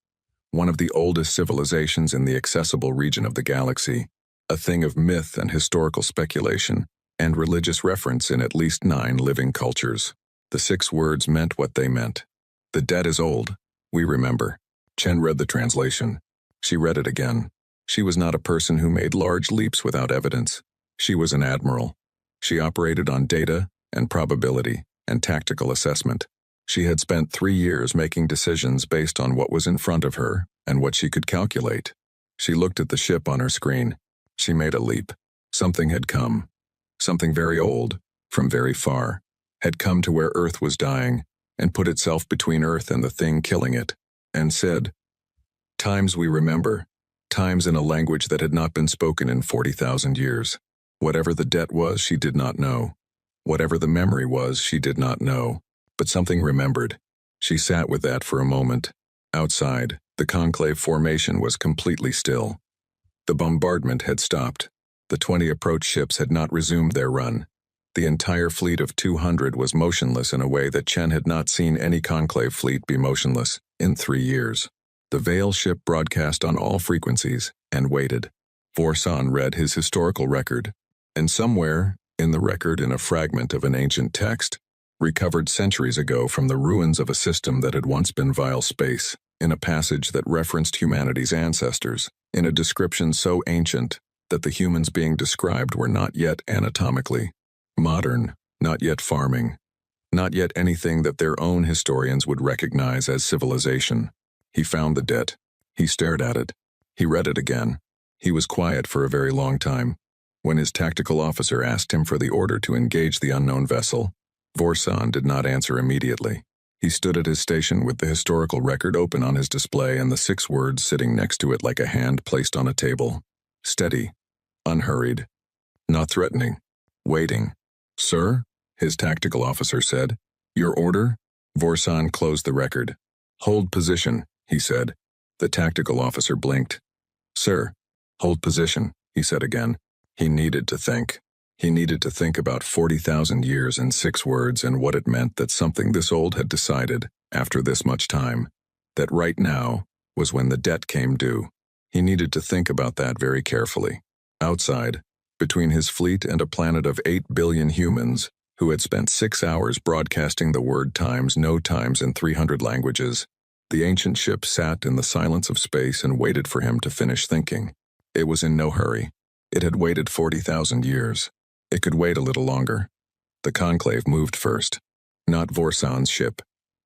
One of the oldest civilizations in the accessible region of the galaxy, a thing of myth and historical speculation, and religious reference in at least 9 living cultures. The 6 words meant what they meant. "The debt is old, we remember." Chen read the translation. She read it again. She was not a person who made large leaps without evidence. She was an admiral. She operated on data and probability and tactical assessment. She had spent 3 years making decisions based on what was in front of her and what she could calculate. She looked at the ship on her screen. She made a leap. Something had come. Something very old, from very far, had come to where Earth was dying and put itself between Earth and the thing killing it, and said, "Times we remember, times in a language that had not been spoken in 40,000 years. Whatever the debt was, she did not know. Whatever the memory was, she did not know. But something remembered. She sat with that for a moment. Outside, the Conclave formation was completely still. The bombardment had stopped. The 20 approach ships had not resumed their run. The entire fleet of 200 was motionless in a way that Chen had not seen any Conclave fleet be motionless in 3 years. The Veil ship broadcast on all frequencies and waited. Vorsan read his historical record, and somewhere, in the record in a fragment of an ancient text, recovered centuries ago from the ruins of a system that had once been vile space, in a passage that referenced humanity's ancestors, in a description so ancient that the humans being described were not yet anatomically modern, not yet farming, not yet anything that their own historians would recognize as civilization. He found the debt. He stared at it. He read it again. He was quiet for a very long time. When his tactical officer asked him for the order to engage the unknown vessel, Vorsan did not answer immediately. He stood at his station with the historical record open on his display and the 6 words sitting next to it like a hand placed on a table. Steady, unhurried, not threatening, waiting. "Sir," his tactical officer said. "Your order?" Vorsan closed the record. "Hold position," he said. The tactical officer blinked. Sir, hold position, he said again. He needed to think. He needed to think about 40,000 years in 6 words and what it meant that something this old had decided, after this much time, that right now was when the debt came due. He needed to think about that very carefully. Outside, between his fleet and a planet of 8 billion humans, who had spent 6 hours broadcasting the word times no times in 300 languages, the ancient ship sat in the silence of space and waited for him to finish thinking. It was in no hurry. It had waited 40,000 years. It could wait a little longer. The Conclave moved first. Not Vorsan's ship.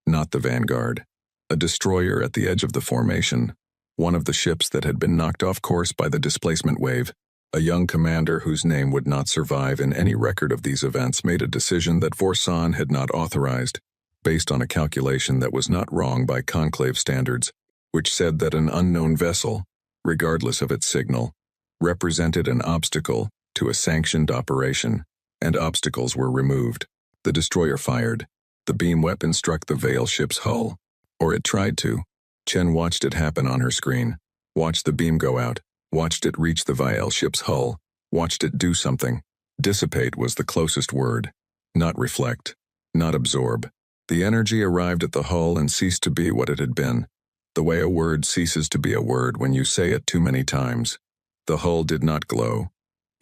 Not the Vanguard. A destroyer at the edge of the formation. One of the ships that had been knocked off course by the displacement wave. A young commander whose name would not survive in any record of these events made a decision that Vorsan had not authorized, based on a calculation that was not wrong by Conclave standards, which said that an unknown vessel, regardless of its signal, represented an obstacle to a sanctioned operation, and obstacles were removed. The destroyer fired. The beam weapon struck the Veil ship's hull. Or it tried to. Chen watched it happen on her screen. Watched the beam go out. Watched it reach the Veil ship's hull. Watched it do something. Dissipate was the closest word. Not reflect. Not absorb. The energy arrived at the hull and ceased to be what it had been. The way a word ceases to be a word when you say it too many times. The hull did not glow.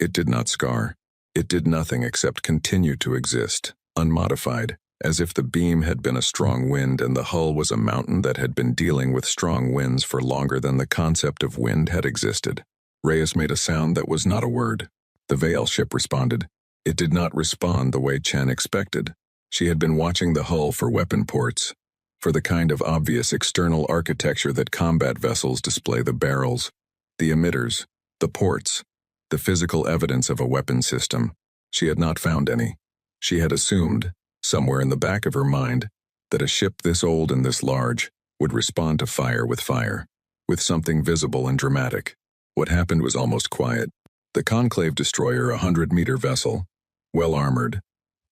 It did not scar. It did nothing except continue to exist, unmodified, as if the beam had been a strong wind and the hull was a mountain that had been dealing with strong winds for longer than the concept of wind had existed. Reyes made a sound that was not a word. The Veil ship responded. It did not respond the way Chen expected. She had been watching the hull for weapon ports, for the kind of obvious external architecture that combat vessels display: the barrels, the emitters, the ports, the physical evidence of a weapon system. She had not found any. She had assumed, somewhere in the back of her mind, that a ship this old and this large would respond to fire, with something visible and dramatic. What happened was almost quiet. The Conclave destroyer, a 100-meter vessel, well-armored,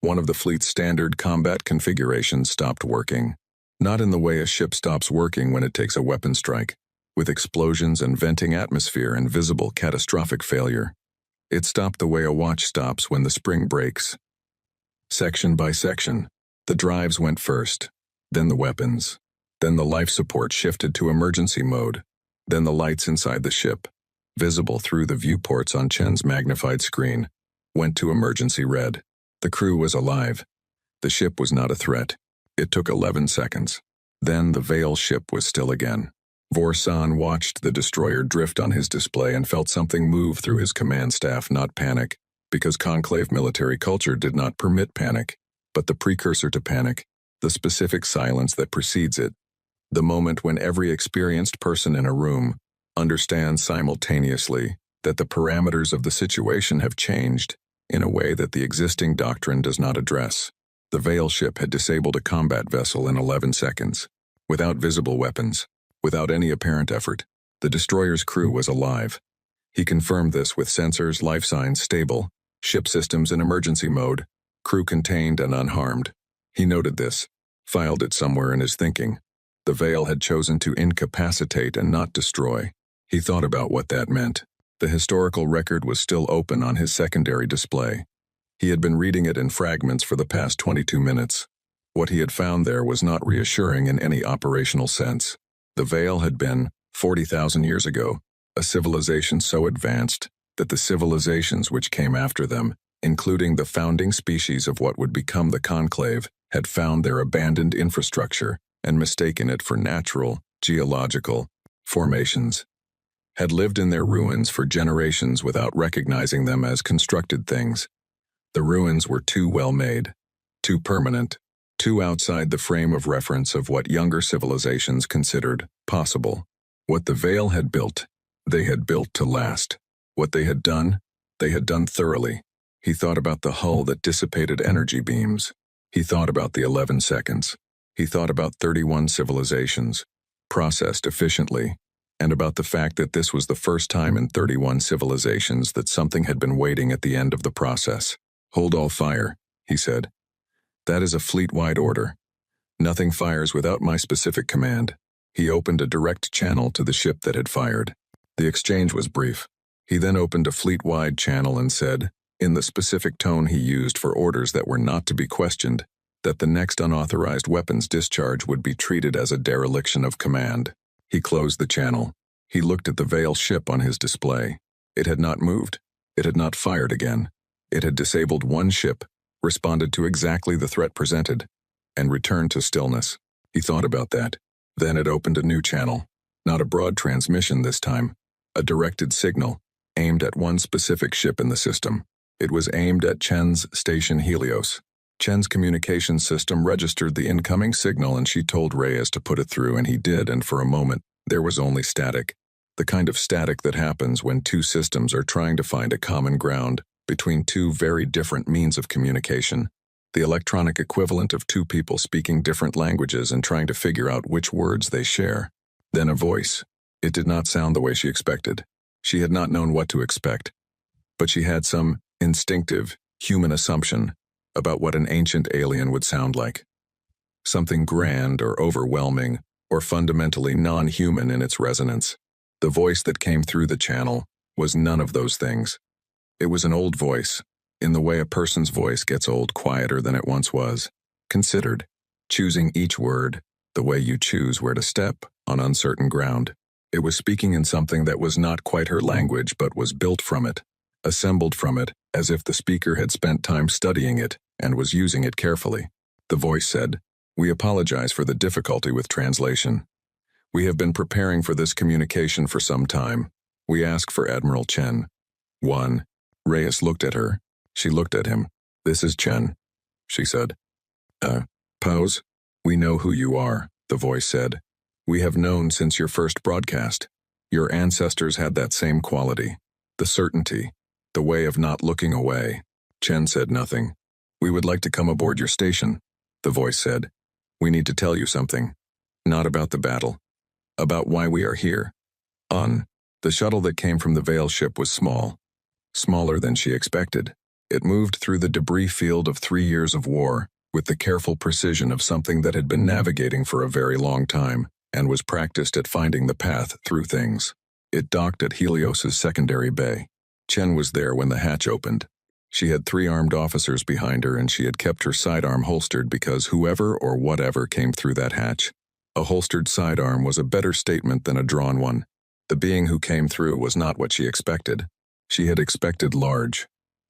one of the fleet's standard combat configurations, stopped working. Not in the way a ship stops working when it takes a weapon strike, with explosions and venting atmosphere and visible catastrophic failure. It stopped the way a watch stops when the spring breaks. Section by section, the drives went first, then the weapons, then the life support shifted to emergency mode, then the lights inside the ship, visible through the viewports on Chen's magnified screen, went to emergency red. The crew was alive. The ship was not a threat. It took 11 seconds. Then the Veil ship was still again. Vorsan watched the destroyer drift on his display and felt something move through his command staff, not panic, because Conclave military culture did not permit panic, but the precursor to panic, the specific silence that precedes it, the moment when every experienced person in a room understands simultaneously that the parameters of the situation have changed in a way that the existing doctrine does not address. The Veil ship had disabled a combat vessel in 11 seconds, without visible weapons. Without any apparent effort, the destroyer's crew was alive. He confirmed this with sensors, life signs stable, ship systems in emergency mode, crew contained and unharmed. He noted this, filed it somewhere in his thinking. The Veil had chosen to incapacitate and not destroy. He thought about what that meant. The historical record was still open on his secondary display. He had been reading it in fragments for the past 22 minutes. What he had found there was not reassuring in any operational sense. The Veil had been, 40,000 years ago, a civilization so advanced that the civilizations which came after them, including the founding species of what would become the Conclave, had found their abandoned infrastructure and mistaken it for natural, geological formations, had lived in their ruins for generations without recognizing them as constructed things. The ruins were too well made, too permanent, too outside the frame of reference of what younger civilizations considered possible. What the Veil had built, they had built to last. What they had done thoroughly. He thought about the hull that dissipated energy beams. He thought about the 11 seconds. He thought about 31 civilizations, processed efficiently, and about the fact that this was the first time in 31 civilizations that something had been waiting at the end of the process. "Hold all fire," he said. "That is a fleet-wide order. Nothing fires without my specific command." He opened a direct channel to the ship that had fired. The exchange was brief. He then opened a fleet-wide channel and said, in the specific tone he used for orders that were not to be questioned, that the next unauthorized weapons discharge would be treated as a dereliction of command. He closed the channel. He looked at the Veil ship on his display. It had not moved. It had not fired again. It had disabled one ship, responded to exactly the threat presented, and returned to stillness. He thought about that. Then it opened a new channel. Not a broad transmission this time. A directed signal, aimed at one specific ship in the system. It was aimed at Chen's station Helios. Chen's communication system registered the incoming signal and she told Reyes to put it through, and he did, and for a moment, there was only static. The kind of static that happens when two systems are trying to find a common ground between two very different means of communication. The electronic equivalent of two people speaking different languages and trying to figure out which words they share. Then a voice. It did not sound the way she expected. She had not known what to expect. But she had some instinctive, human assumption about what an ancient alien would sound like. Something grand or overwhelming or fundamentally non-human in its resonance. The voice that came through the channel was none of those things. It was an old voice, in the way a person's voice gets old, quieter than it once was, considered, choosing each word the way you choose where to step on uncertain ground. It was speaking in something that was not quite her language but was built from it, assembled from it, as if the speaker had spent time studying it and was using it carefully. The voice said, "We apologize for the difficulty with translation. We have been preparing for this communication for some time. We ask for Admiral Chen." 1. Reyes looked at her. She looked at him. "This is Chen," she said. Pose? "We know who you are," the voice said. "We have known since your first broadcast. Your ancestors had that same quality. The certainty. The way of not looking away." Chen said nothing. "We would like to come aboard your station," the voice said. "We need to tell you something. Not about the battle. About why we are here." The shuttle that came from the Veil ship was small. Smaller than she expected. It moved through the debris field of 3 years of war, with the careful precision of something that had been navigating for a very long time, and was practiced at finding the path through things. It docked at Helios's secondary bay. Chen was there when the hatch opened. She had 3 armed officers behind her, and she had kept her sidearm holstered because whoever or whatever came through that hatch, a holstered sidearm was a better statement than a drawn one. The being who came through was not what she expected. She had expected large.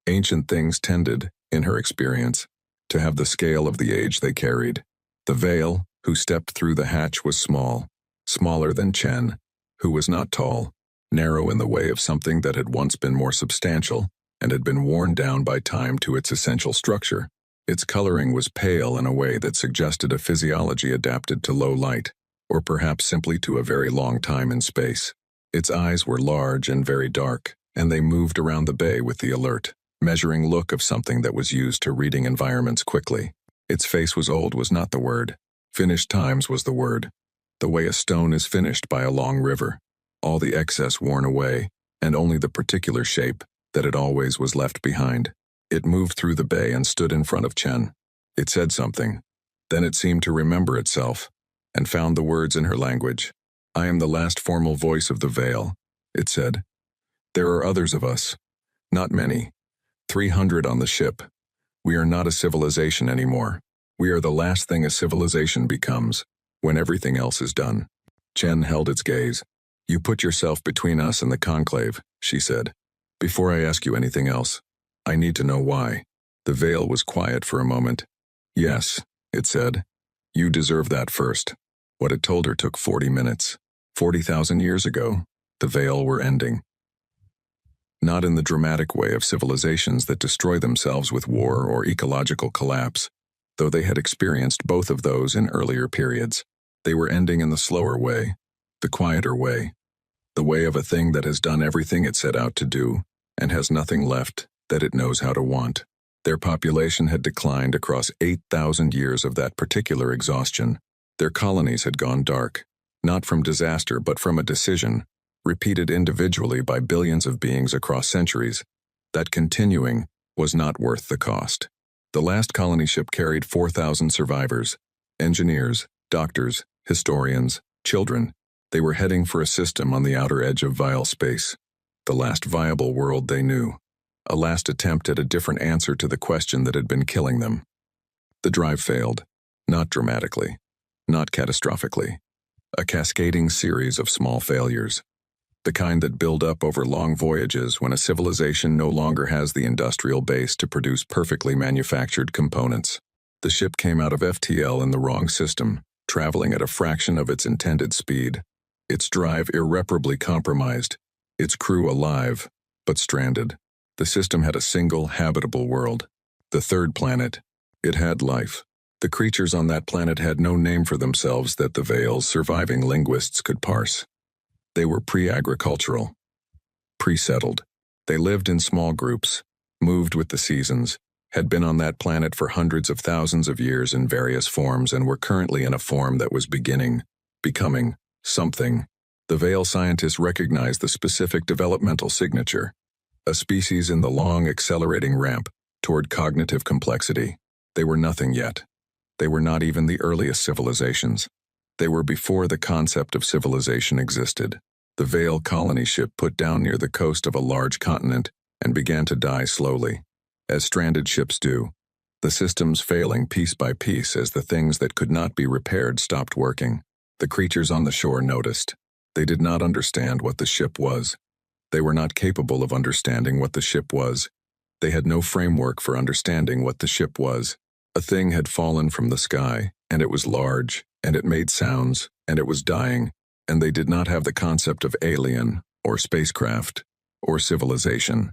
Ancient things tended, in her experience, to have the scale of the age they carried. The Veil, who stepped through the hatch, was small, smaller than Chen, who was not tall, narrow in the way of something that had once been more substantial and had been worn down by time to its essential structure. Its coloring was pale in a way that suggested a physiology adapted to low light, or perhaps simply to a very long time in space. Its eyes were large and very dark, and they moved around the bay with the alert, measuring look of something that was used to reading environments quickly. Its face was old was not the word. Finished times was the word. The way a stone is finished by a long river. All the excess worn away, and only the particular shape that it always was left behind. It moved through the bay and stood in front of Chen. It said something. Then it seemed to remember itself, and found the words in her language. "I am the last formal voice of the Veil," it said. "There are others of us. Not many. 300 on the ship. We are not a civilization anymore. We are the last thing a civilization becomes, when everything else is done." Chen held its gaze. "You put yourself between us and the conclave," she said. "Before I ask you anything else, I need to know why." The Veil was quiet for a moment. "Yes," it said. "You deserve that first." What it told her took 40 minutes. 40,000 years ago, the Veil were ending. Not in the dramatic way of civilizations that destroy themselves with war or ecological collapse, though they had experienced both of those in earlier periods. They were ending in the slower way, the quieter way, the way of a thing that has done everything it set out to do, and has nothing left that it knows how to want. Their population had declined across 8,000 years of that particular exhaustion. Their colonies had gone dark, not from disaster but from a decision, repeated individually by billions of beings across centuries, that continuing was not worth the cost. The last colony ship carried 4,000 survivors, engineers, doctors, historians, Children. They were heading for a system on the outer edge of vile space. The last viable world they knew. A last attempt at a different answer to the question that had been killing them. The drive failed. Not dramatically. Not catastrophically. A cascading series of small failures. The kind that build up over long voyages when a civilization no longer has the industrial base to produce perfectly manufactured components. The ship came out of FTL in the wrong system, traveling at a fraction of its intended speed. Its drive irreparably compromised. Its crew alive, but stranded. The system had a single habitable world. The third planet. It had life. The creatures on that planet had no name for themselves that the Veil's surviving linguists could parse. They were pre-agricultural, pre-settled. They lived in small groups, moved with the seasons, had been on that planet for hundreds of thousands of years in various forms and were currently in a form that was becoming, something. The Veil scientists recognized the specific developmental signature, a species in the long accelerating ramp toward cognitive complexity. They were nothing yet. They were not even the earliest civilizations. They were before the concept of civilization existed. The Veil colony ship put down near the coast of a large continent and began to die slowly, as stranded ships do, the systems failing piece by piece as the things that could not be repaired stopped working. The creatures on the shore noticed. They did not understand what the ship was. They were not capable of understanding what the ship was. They had no framework for understanding what the ship was. A thing had fallen from the sky, and it was large, and it made sounds, and it was dying, and they did not have the concept of alien, or spacecraft, or civilization,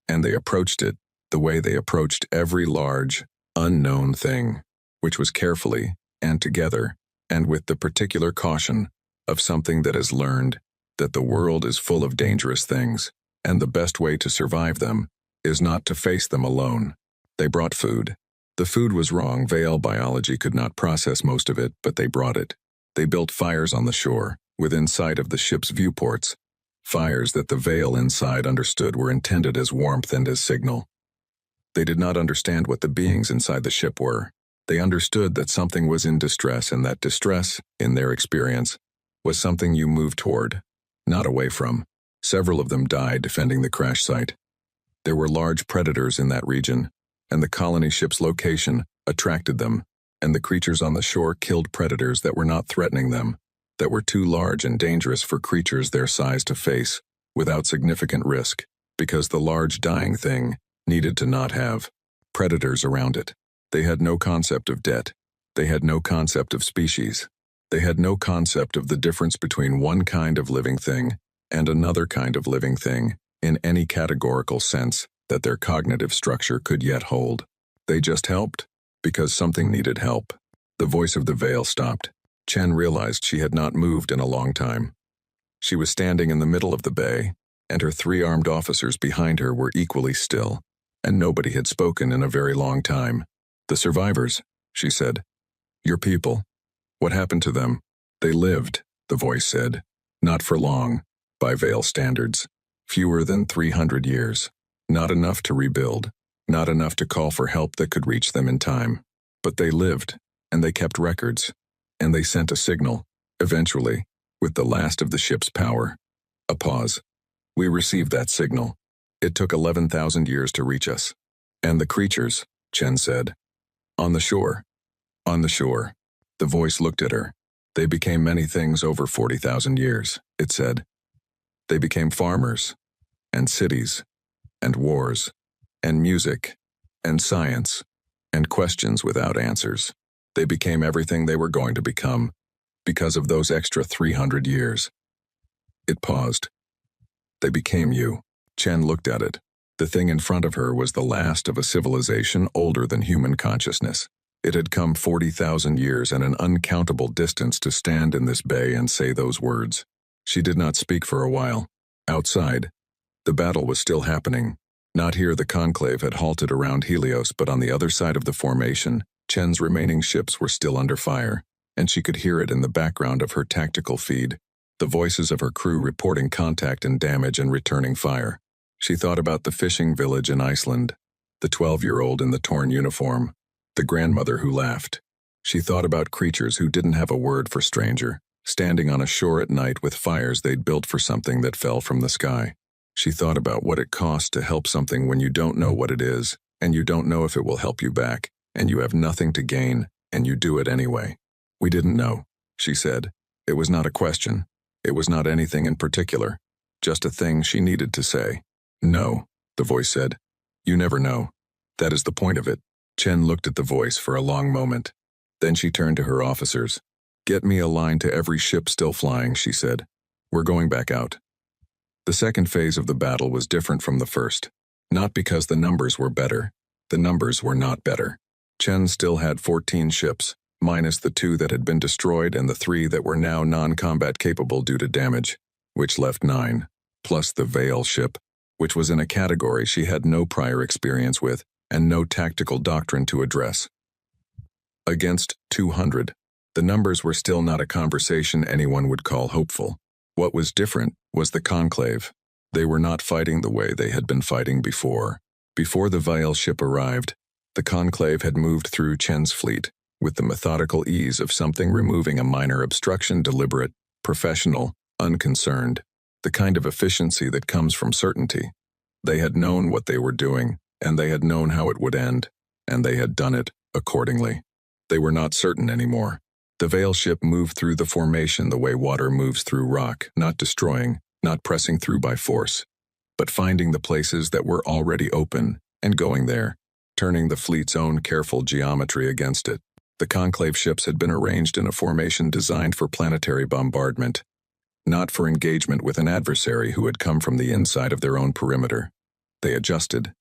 and they approached it the way they approached every large, unknown thing, which was carefully, and together, and with the particular caution of something that has learned that the world is full of dangerous things, and the best way to survive them is not to face them alone. They brought food. The food was wrong. Veil biology could not process most of it, but they brought it. They built fires on the shore, within sight of the ship's viewports. Fires that the Veil inside understood were intended as warmth and as signal. They did not understand what the beings inside the ship were. They understood that something was in distress, and that distress, in their experience, was something you moved toward, not away from. Several of them died defending the crash site. There were large predators in that region, and the colony ship's location attracted them, and the creatures on the shore killed predators that were not threatening them, that were too large and dangerous for creatures their size to face, without significant risk, because the large dying thing needed to not have predators around it. They had no concept of debt. They had no concept of species. They had no concept of the difference between one kind of living thing and another kind of living thing in any categorical sense that their cognitive structure could yet hold. They just helped because something needed help. The voice of the Veil stopped. Chen realized she had not moved in a long time. She was standing in the middle of the bay, and her 3 armed officers behind her were equally still, and nobody had spoken in a very long time. "The survivors," she said. "Your people. What happened to them?" "They lived," the voice said. "Not for long, by Veil standards. Fewer than 300 years. Not enough to rebuild. Not enough to call for help that could reach them in time. But they lived, and they kept records. And they sent a signal, eventually, with the last of the ship's power." A pause. "We received that signal. It took 11,000 years to reach us." "And the creatures," Chen said. "On the shore." "On the shore." The voice looked at her. "They became many things over 40,000 years," it said. "They became farmers, and cities, and wars, and music, and science, and questions without answers. They became everything they were going to become, because of those extra 300 years." It paused. "They became you." Chen looked at it. The thing in front of her was the last of a civilization older than human consciousness. It had come 40,000 years and an uncountable distance to stand in this bay and say those words. She did not speak for a while. Outside, the battle was still happening. Not here. The conclave had halted around Helios, but on the other side of the formation, Chen's remaining ships were still under fire, and she could hear it in the background of her tactical feed, the voices of her crew reporting contact and damage and returning fire. She thought about the fishing village in Iceland, the 12-year-old in the torn uniform, the grandmother who laughed. She thought about creatures who didn't have a word for stranger, standing on a shore at night with fires they'd built for something that fell from the sky. She thought about what it costs to help something when you don't know what it is, and you don't know if it will help you back, and you have nothing to gain, and you do it anyway. We didn't know, she said. It was not a question. It was not anything in particular. Just a thing she needed to say. No, the voice said. You never know. That is the point of it. Chen looked at the voice for a long moment. Then she turned to her officers. Get me a line to every ship still flying, she said. We're going back out. The second phase of the battle was different from the first. Not because the numbers were better. The numbers were not better. Chen still had 14 ships, minus the 2 that had been destroyed and the 3 that were now non-combat capable due to damage, which left 9, plus the Veil ship, which was in a category she had no prior experience with and no tactical doctrine to address. Against 200, the numbers were still not a conversation anyone would call hopeful. What was different was the Conclave. They were not fighting the way they had been fighting before. Before the Veil ship arrived, the Conclave had moved through Chen's fleet with the methodical ease of something removing a minor obstruction, deliberate, professional, unconcerned, the kind of efficiency that comes from certainty. They had known what they were doing, and they had known how it would end, and they had done it accordingly. They were not certain anymore. The Veil ship moved through the formation the way water moves through rock, not destroying, not pressing through by force, but finding the places that were already open and going there, turning the fleet's own careful geometry against it. The Conclave ships had been arranged in a formation designed for planetary bombardment, not for engagement with an adversary who had come from the inside of their own perimeter. They adjusted,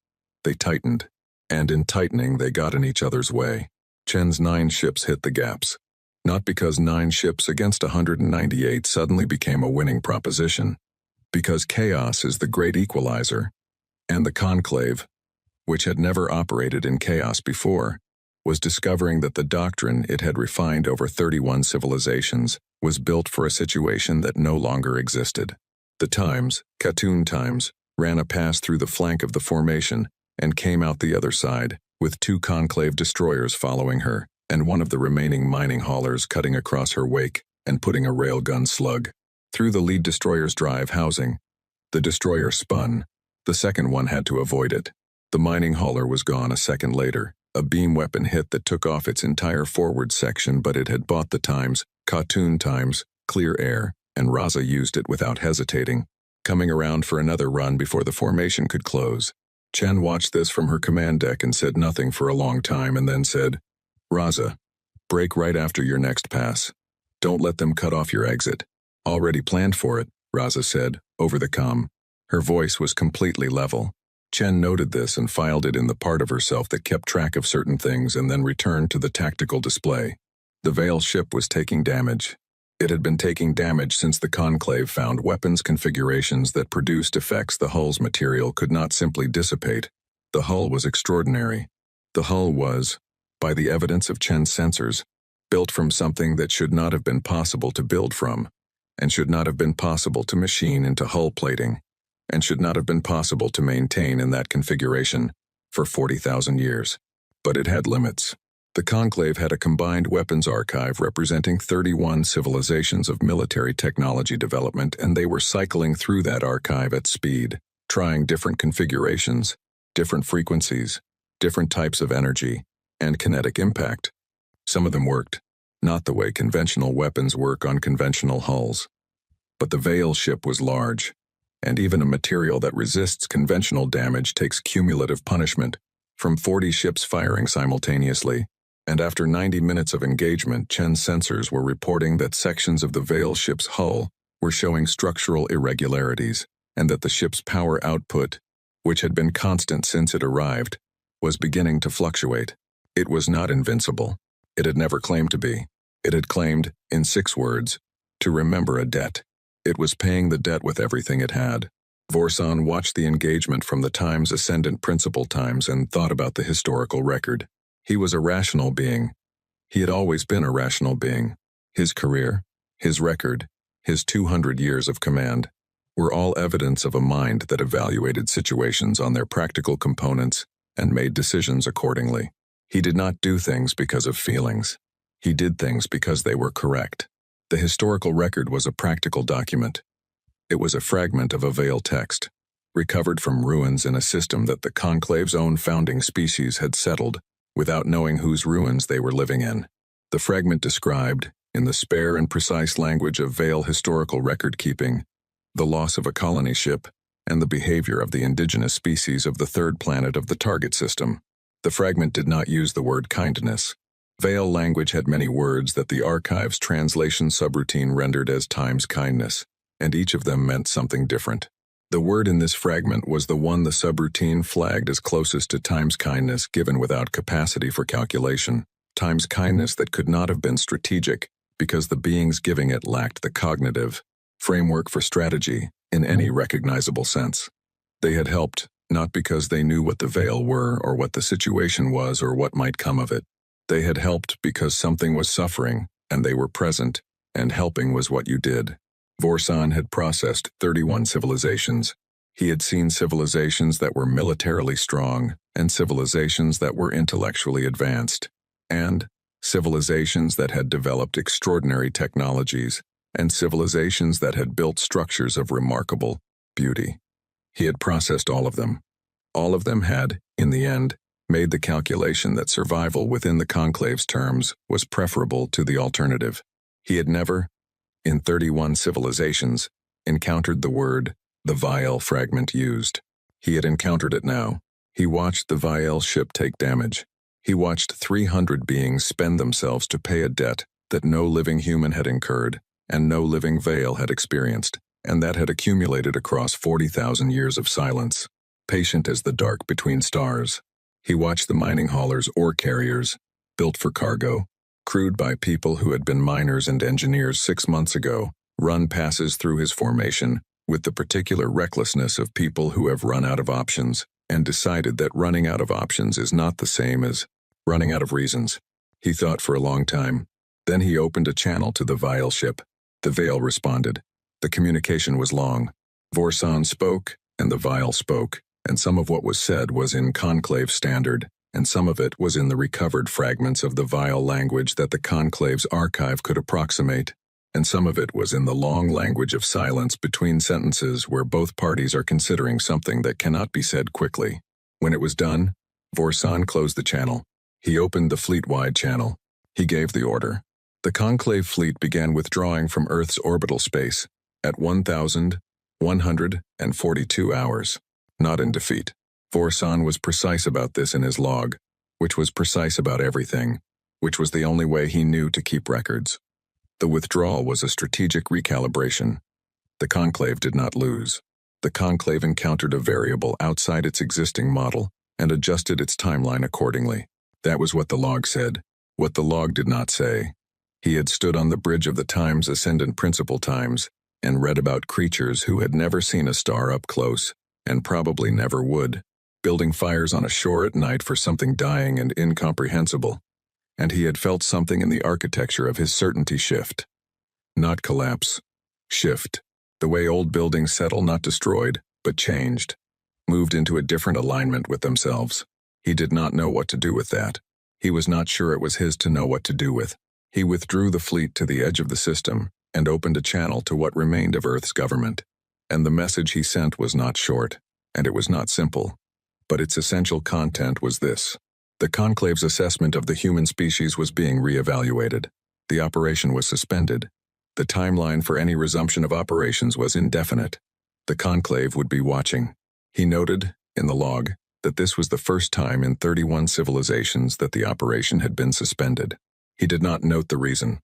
they tightened, and in tightening they got in each other's way. Chen's 9 ships hit the gaps. Not because 9 ships against 198 suddenly became a winning proposition, because chaos is the great equalizer, and the Conclave, which had never operated in chaos before, was discovering that the doctrine it had refined over 31 civilizations was built for a situation that no longer existed. The Times, Khatun Times, ran a pass through the flank of the formation and came out the other side, with 2 Conclave destroyers following her, and one of the remaining mining haulers cutting across her wake and putting a railgun slug through the lead destroyer's drive housing. The destroyer spun. The second one had to avoid it. The mining hauler was gone a second later. A beam weapon hit that took off its entire forward section, but it had bought the Times, Khatun Times, clear air, and Raza used it without hesitating, coming around for another run before the formation could close. Chen watched this from her command deck and said nothing for a long time and then said, Raza, break right after your next pass. Don't let them cut off your exit. Already planned for it, Raza said, over the comm. Her voice was completely level. Chen noted this and filed it in the part of herself that kept track of certain things and then returned to the tactical display. The Veil ship was taking damage. It had been taking damage since the Conclave found weapons configurations that produced effects the hull's material could not simply dissipate. The hull was extraordinary. The hull was, by the evidence of Chen's sensors, built from something that should not have been possible to build from, and should not have been possible to machine into hull plating, and should not have been possible to maintain in that configuration for 40,000 years. But it had limits. The Conclave had a combined weapons archive representing 31 civilizations of military technology development, and they were cycling through that archive at speed, trying different configurations, different frequencies, different types of energy, and kinetic impact. Some of them worked, not the way conventional weapons work on conventional hulls. But the Veil ship was large, and even a material that resists conventional damage takes cumulative punishment, from 40 ships firing simultaneously, and after 90 minutes of engagement, Chen's sensors were reporting that sections of the Veil ship's hull were showing structural irregularities, and that the ship's power output, which had been constant since it arrived, was beginning to fluctuate. It was not invincible. It had never claimed to be. It had claimed, in 6 words, to remember a debt. It was paying the debt with everything it had. Vorsan watched the engagement from the Times' ascendant principal times and thought about the historical record. He was a rational being. He had always been a rational being. His career, his record, his 200 years of command were all evidence of a mind that evaluated situations on their practical components and made decisions accordingly. He did not do things because of feelings. He did things because they were correct. The historical record was a practical document. It was a fragment of a veil text, recovered from ruins in a system that the Conclave's own founding species had settled, without knowing whose ruins they were living in. The fragment described, in the spare and precise language of veil historical record-keeping, the loss of a colony ship and the behavior of the indigenous species of the third planet of the target system. The fragment did not use the word kindness. Veil language had many words that the archive's translation subroutine rendered as times kindness, and each of them meant something different. The word in this fragment was the one the subroutine flagged as closest to times kindness given without capacity for calculation, times kindness that could not have been strategic because the beings giving it lacked the cognitive framework for strategy in any recognizable sense. They had helped, not because they knew what the veil were or what the situation was or what might come of it. They had helped because something was suffering, and they were present, and helping was what you did. Vorsan had processed 31 civilizations. He had seen civilizations that were militarily strong, and civilizations that were intellectually advanced, and civilizations that had developed extraordinary technologies, and civilizations that had built structures of remarkable beauty. He had processed all of them. All of them had, in the end, made the calculation that survival within the Conclave's terms was preferable to the alternative. He had never, in 31 civilizations, encountered the word, the Vial fragment used. He had encountered it now. He watched the Vial ship take damage. He watched 300 beings spend themselves to pay a debt that no living human had incurred, and no living Veil had experienced, and that had accumulated across 40,000 years of silence, patient as the dark between stars. He watched the mining haulers ore carriers, built for cargo, crewed by people who had been miners and engineers 6 months ago, run passes through his formation with the particular recklessness of people who have run out of options and decided that running out of options is not the same as running out of reasons. He thought for a long time. Then he opened a channel to the Vial ship. The Veil responded. The communication was long. Vorsan spoke, and the Vial spoke, and some of what was said was in Conclave standard, and some of it was in the recovered fragments of the Vial language that the Conclave's archive could approximate, and some of it was in the long language of silence between sentences where both parties are considering something that cannot be said quickly. When it was done, Vorsan closed the channel. He opened the fleet-wide channel. He gave the order. The Conclave fleet began withdrawing from Earth's orbital space at 1,142 hours, not in defeat. Vorsan was precise about this in his log, which was precise about everything, which was the only way he knew to keep records. The withdrawal was a strategic recalibration. The Conclave did not lose. The Conclave encountered a variable outside its existing model and adjusted its timeline accordingly. That was what the log said. What the log did not say. He had stood on the bridge of the Time's ascendant principle times and read about creatures who had never seen a star up close and probably never would, building fires on a shore at night for something dying and incomprehensible. And he had felt something in the architecture of his certainty shift. Not collapse. Shift. The way old buildings settle, not destroyed, but changed. Moved into a different alignment with themselves. He did not know what to do with that. He was not sure it was his to know what to do with. He withdrew the fleet to the edge of the system and opened a channel to what remained of Earth's government. And the message he sent was not short, and it was not simple. But its essential content was this. The Conclave's assessment of the human species was being reevaluated. The operation was suspended. The timeline for any resumption of operations was indefinite. The Conclave would be watching. He noted, in the log, that this was the first time in 31 civilizations that the operation had been suspended. He did not note the reason.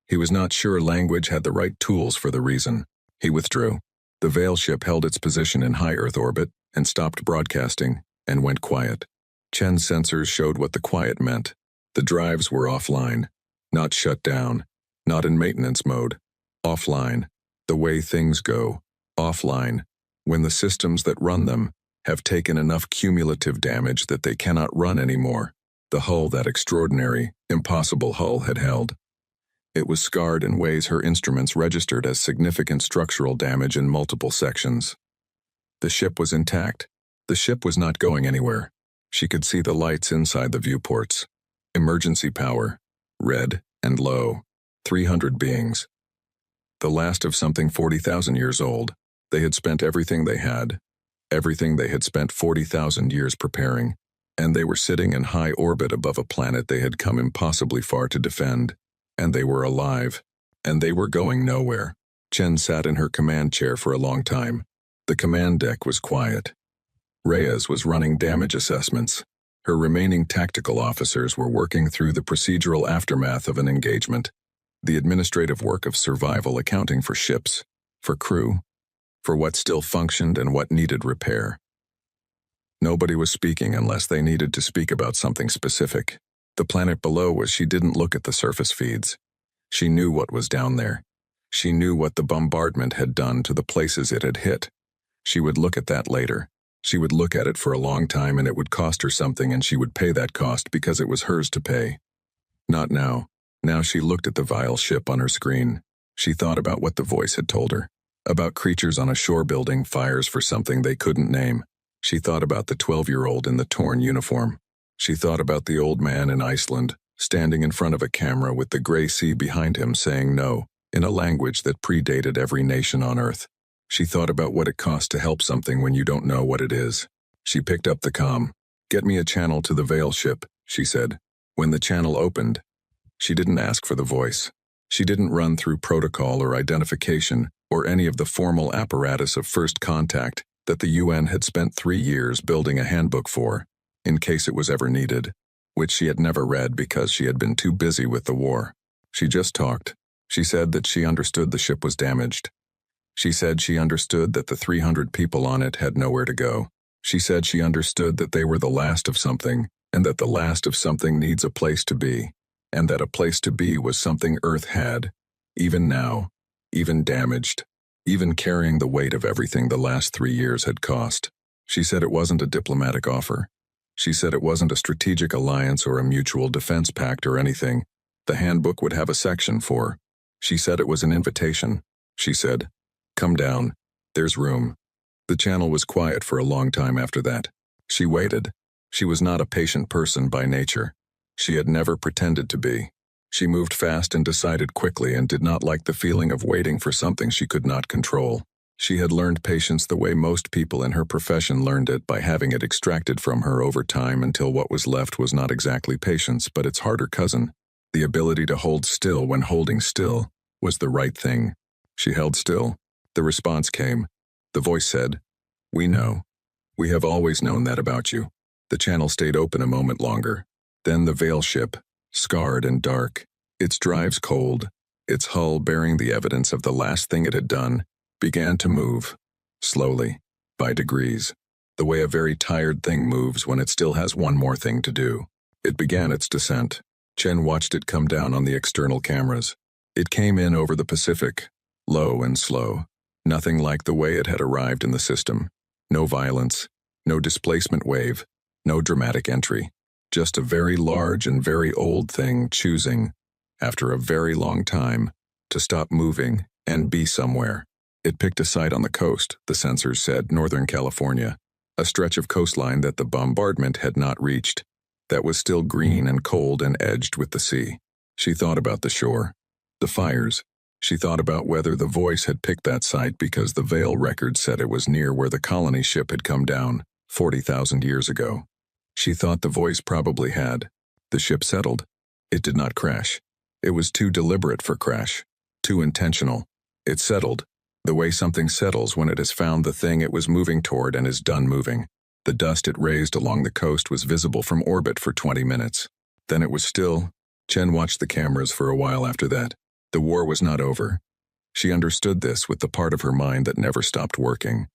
He was not sure language had the right tools for the reason. He withdrew. The Veil ship held its position in high Earth orbit and stopped broadcasting and went quiet. Chen's sensors showed what the quiet meant. The drives were offline, not shut down, not in maintenance mode. Offline, the way things go. Offline, when the systems that run them have taken enough cumulative damage that they cannot run anymore. The hull that extraordinary, impossible hull had held. It was scarred in ways her instruments registered as significant structural damage in multiple sections. The ship was intact. The ship was not going anywhere. She could see the lights inside the viewports. Emergency power, red and low. 300 beings. The last of something 40,000 years old. They had spent everything they had spent 40,000 years preparing, and they were sitting in high orbit above a planet they had come impossibly far to defend, and they were alive, and they were going nowhere. Chen sat in her command chair for a long time. The command deck was quiet. Reyes was running damage assessments. Her remaining tactical officers were working through the procedural aftermath of an engagement, the administrative work of survival accounting for ships, for crew, for what still functioned and what needed repair. Nobody was speaking unless they needed to speak about something specific. The planet below was she didn't look at the surface feeds. She knew what was down there. She knew what the bombardment had done to the places it had hit. She would look at that later. She would look at it for a long time and it would cost her something and she would pay that cost because it was hers to pay. Not now. Now she looked at the vile ship on her screen. She thought about what the voice had told her. About creatures on a shore building fires for something they couldn't name. She thought about the 12-year-old in the torn uniform. She thought about the old man in Iceland, standing in front of a camera with the gray sea behind him saying no, in a language that predated every nation on Earth. She thought about what it costs to help something when you don't know what it is. She picked up the comm. "Get me a channel to the Veil ship," she said. When the channel opened, she didn't ask for the voice. She didn't run through protocol or identification or any of the formal apparatus of first contact that the UN had spent 3 years building a handbook for, in case it was ever needed, which she had never read because she had been too busy with the war. She just talked. She said that she understood the ship was damaged. She said she understood that the 300 people on it had nowhere to go. She said she understood that they were the last of something, and that the last of something needs a place to be, and that a place to be was something Earth had, even now, even damaged, even carrying the weight of everything the last 3 years had cost. She said it wasn't a diplomatic offer. She said it wasn't a strategic alliance or a mutual defense pact or anything the handbook would have a section for. She said it was an invitation. She said, "Come down. There's room." The channel was quiet for a long time after that. She waited. She was not a patient person by nature. She had never pretended to be. She moved fast and decided quickly and did not like the feeling of waiting for something she could not control. She had learned patience the way most people in her profession learned it, by having it extracted from her over time until what was left was not exactly patience but its harder cousin. The ability to hold still when holding still was the right thing. She held still. The response came. The voice said, "We know. We have always known that about you." The channel stayed open a moment longer. Then the Veil ship, scarred and dark, its drives cold, its hull bearing the evidence of the last thing it had done, began to move, slowly, by degrees, the way a very tired thing moves when it still has one more thing to do. It began its descent. Chen watched it come down on the external cameras. It came in over the Pacific, low and slow, nothing like the way it had arrived in the system. No violence, no displacement wave, no dramatic entry. Just a very large and very old thing choosing, after a very long time, to stop moving and be somewhere. It picked a site on the coast, the sensors said, Northern California, a stretch of coastline that the bombardment had not reached, that was still green and cold and edged with the sea. She thought about the shore, the fires. She thought about whether the voice had picked that site because the Veil record said it was near where the colony ship had come down 40,000 years ago. She thought the voice probably had. The ship settled. It did not crash. It was too deliberate for crash, too intentional. It settled, the way something settles when it has found the thing it was moving toward and is done moving. The dust it raised along the coast was visible from orbit for 20 minutes. Then it was still. Chen watched the cameras for a while after that. The war was not over. She understood this with the part of her mind that never stopped working.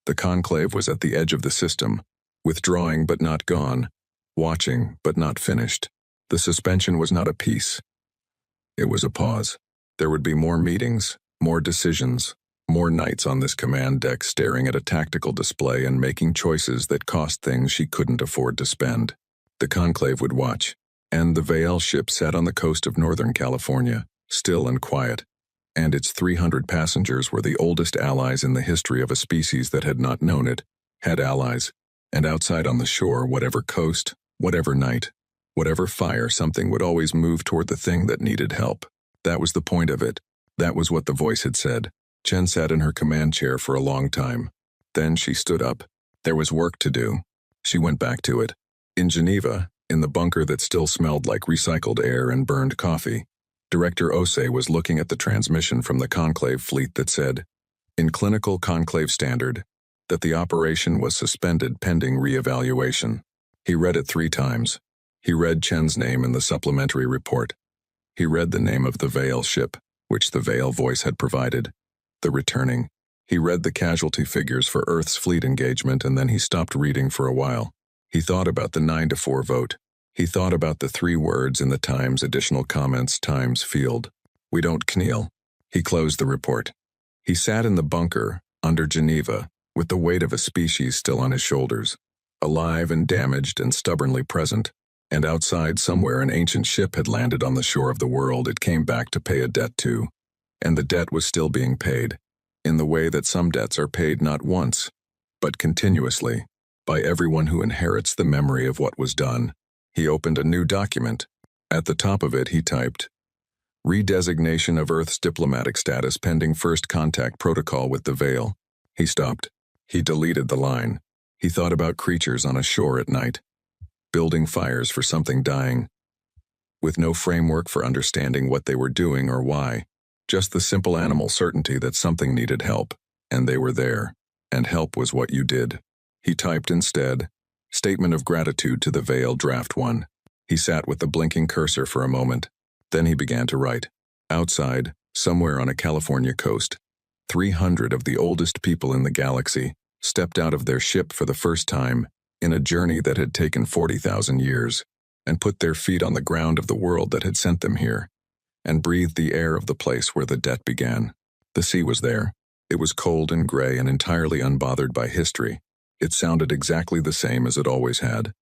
The conclave was at the edge of the system, withdrawing but not gone, watching but not finished. The suspension was not a peace. It was a pause. There would be more meetings, more decisions, more nights on this command deck staring at a tactical display and making choices that cost things she couldn't afford to spend. The conclave would watch, and the Veil ship sat on the coast of Northern California, still and quiet, and its 300 passengers were the oldest allies in the history of a species that had not known it, had allies, and outside on the shore, whatever coast, whatever night, whatever fire, something would always move toward the thing that needed help. That was the point of it. That was what the voice had said. Chen sat in her command chair for a long time. Then she stood up. There was work to do. She went back to it. In Geneva, in the bunker that still smelled like recycled air and burned coffee, Director Osei was looking at the transmission from the Conclave fleet that said, in clinical Conclave standard, that the operation was suspended pending re-evaluation. He read it 3 times. He read Chen's name in the supplementary report. He read the name of the Veil ship, which the Veil voice had provided, the returning. He read the casualty figures for Earth's fleet engagement, and then he stopped reading for a while. He thought about the 9-4 vote. He thought about the 3 words in the Times additional comments Times field. We don't kneel. He closed the report. He sat in the bunker, under Geneva, with the weight of a species still on his shoulders, alive and damaged and stubbornly present. And outside somewhere an ancient ship had landed on the shore of the world it came back to pay a debt to. And the debt was still being paid, in the way that some debts are paid not once, but continuously, by everyone who inherits the memory of what was done. He opened a new document. At the top of it he typed, Redesignation of Earth's diplomatic status pending first contact protocol with the Veil. He stopped. He deleted the line. He thought about creatures on a shore at night, building fires for something dying, with no framework for understanding what they were doing or why, just the simple animal certainty that something needed help, and they were there, and help was what you did. He typed instead, Statement of Gratitude to the Veil Draft 1. He sat with the blinking cursor for a moment. Then he began to write. Outside, somewhere on a California coast, 300 of the oldest people in the galaxy stepped out of their ship for the first time in a journey that had taken 40,000 years, and put their feet on the ground of the world that had sent them here, and breathed the air of the place where the debt began. The sea was there. It was cold and gray and entirely unbothered by history. It sounded exactly the same as it always had.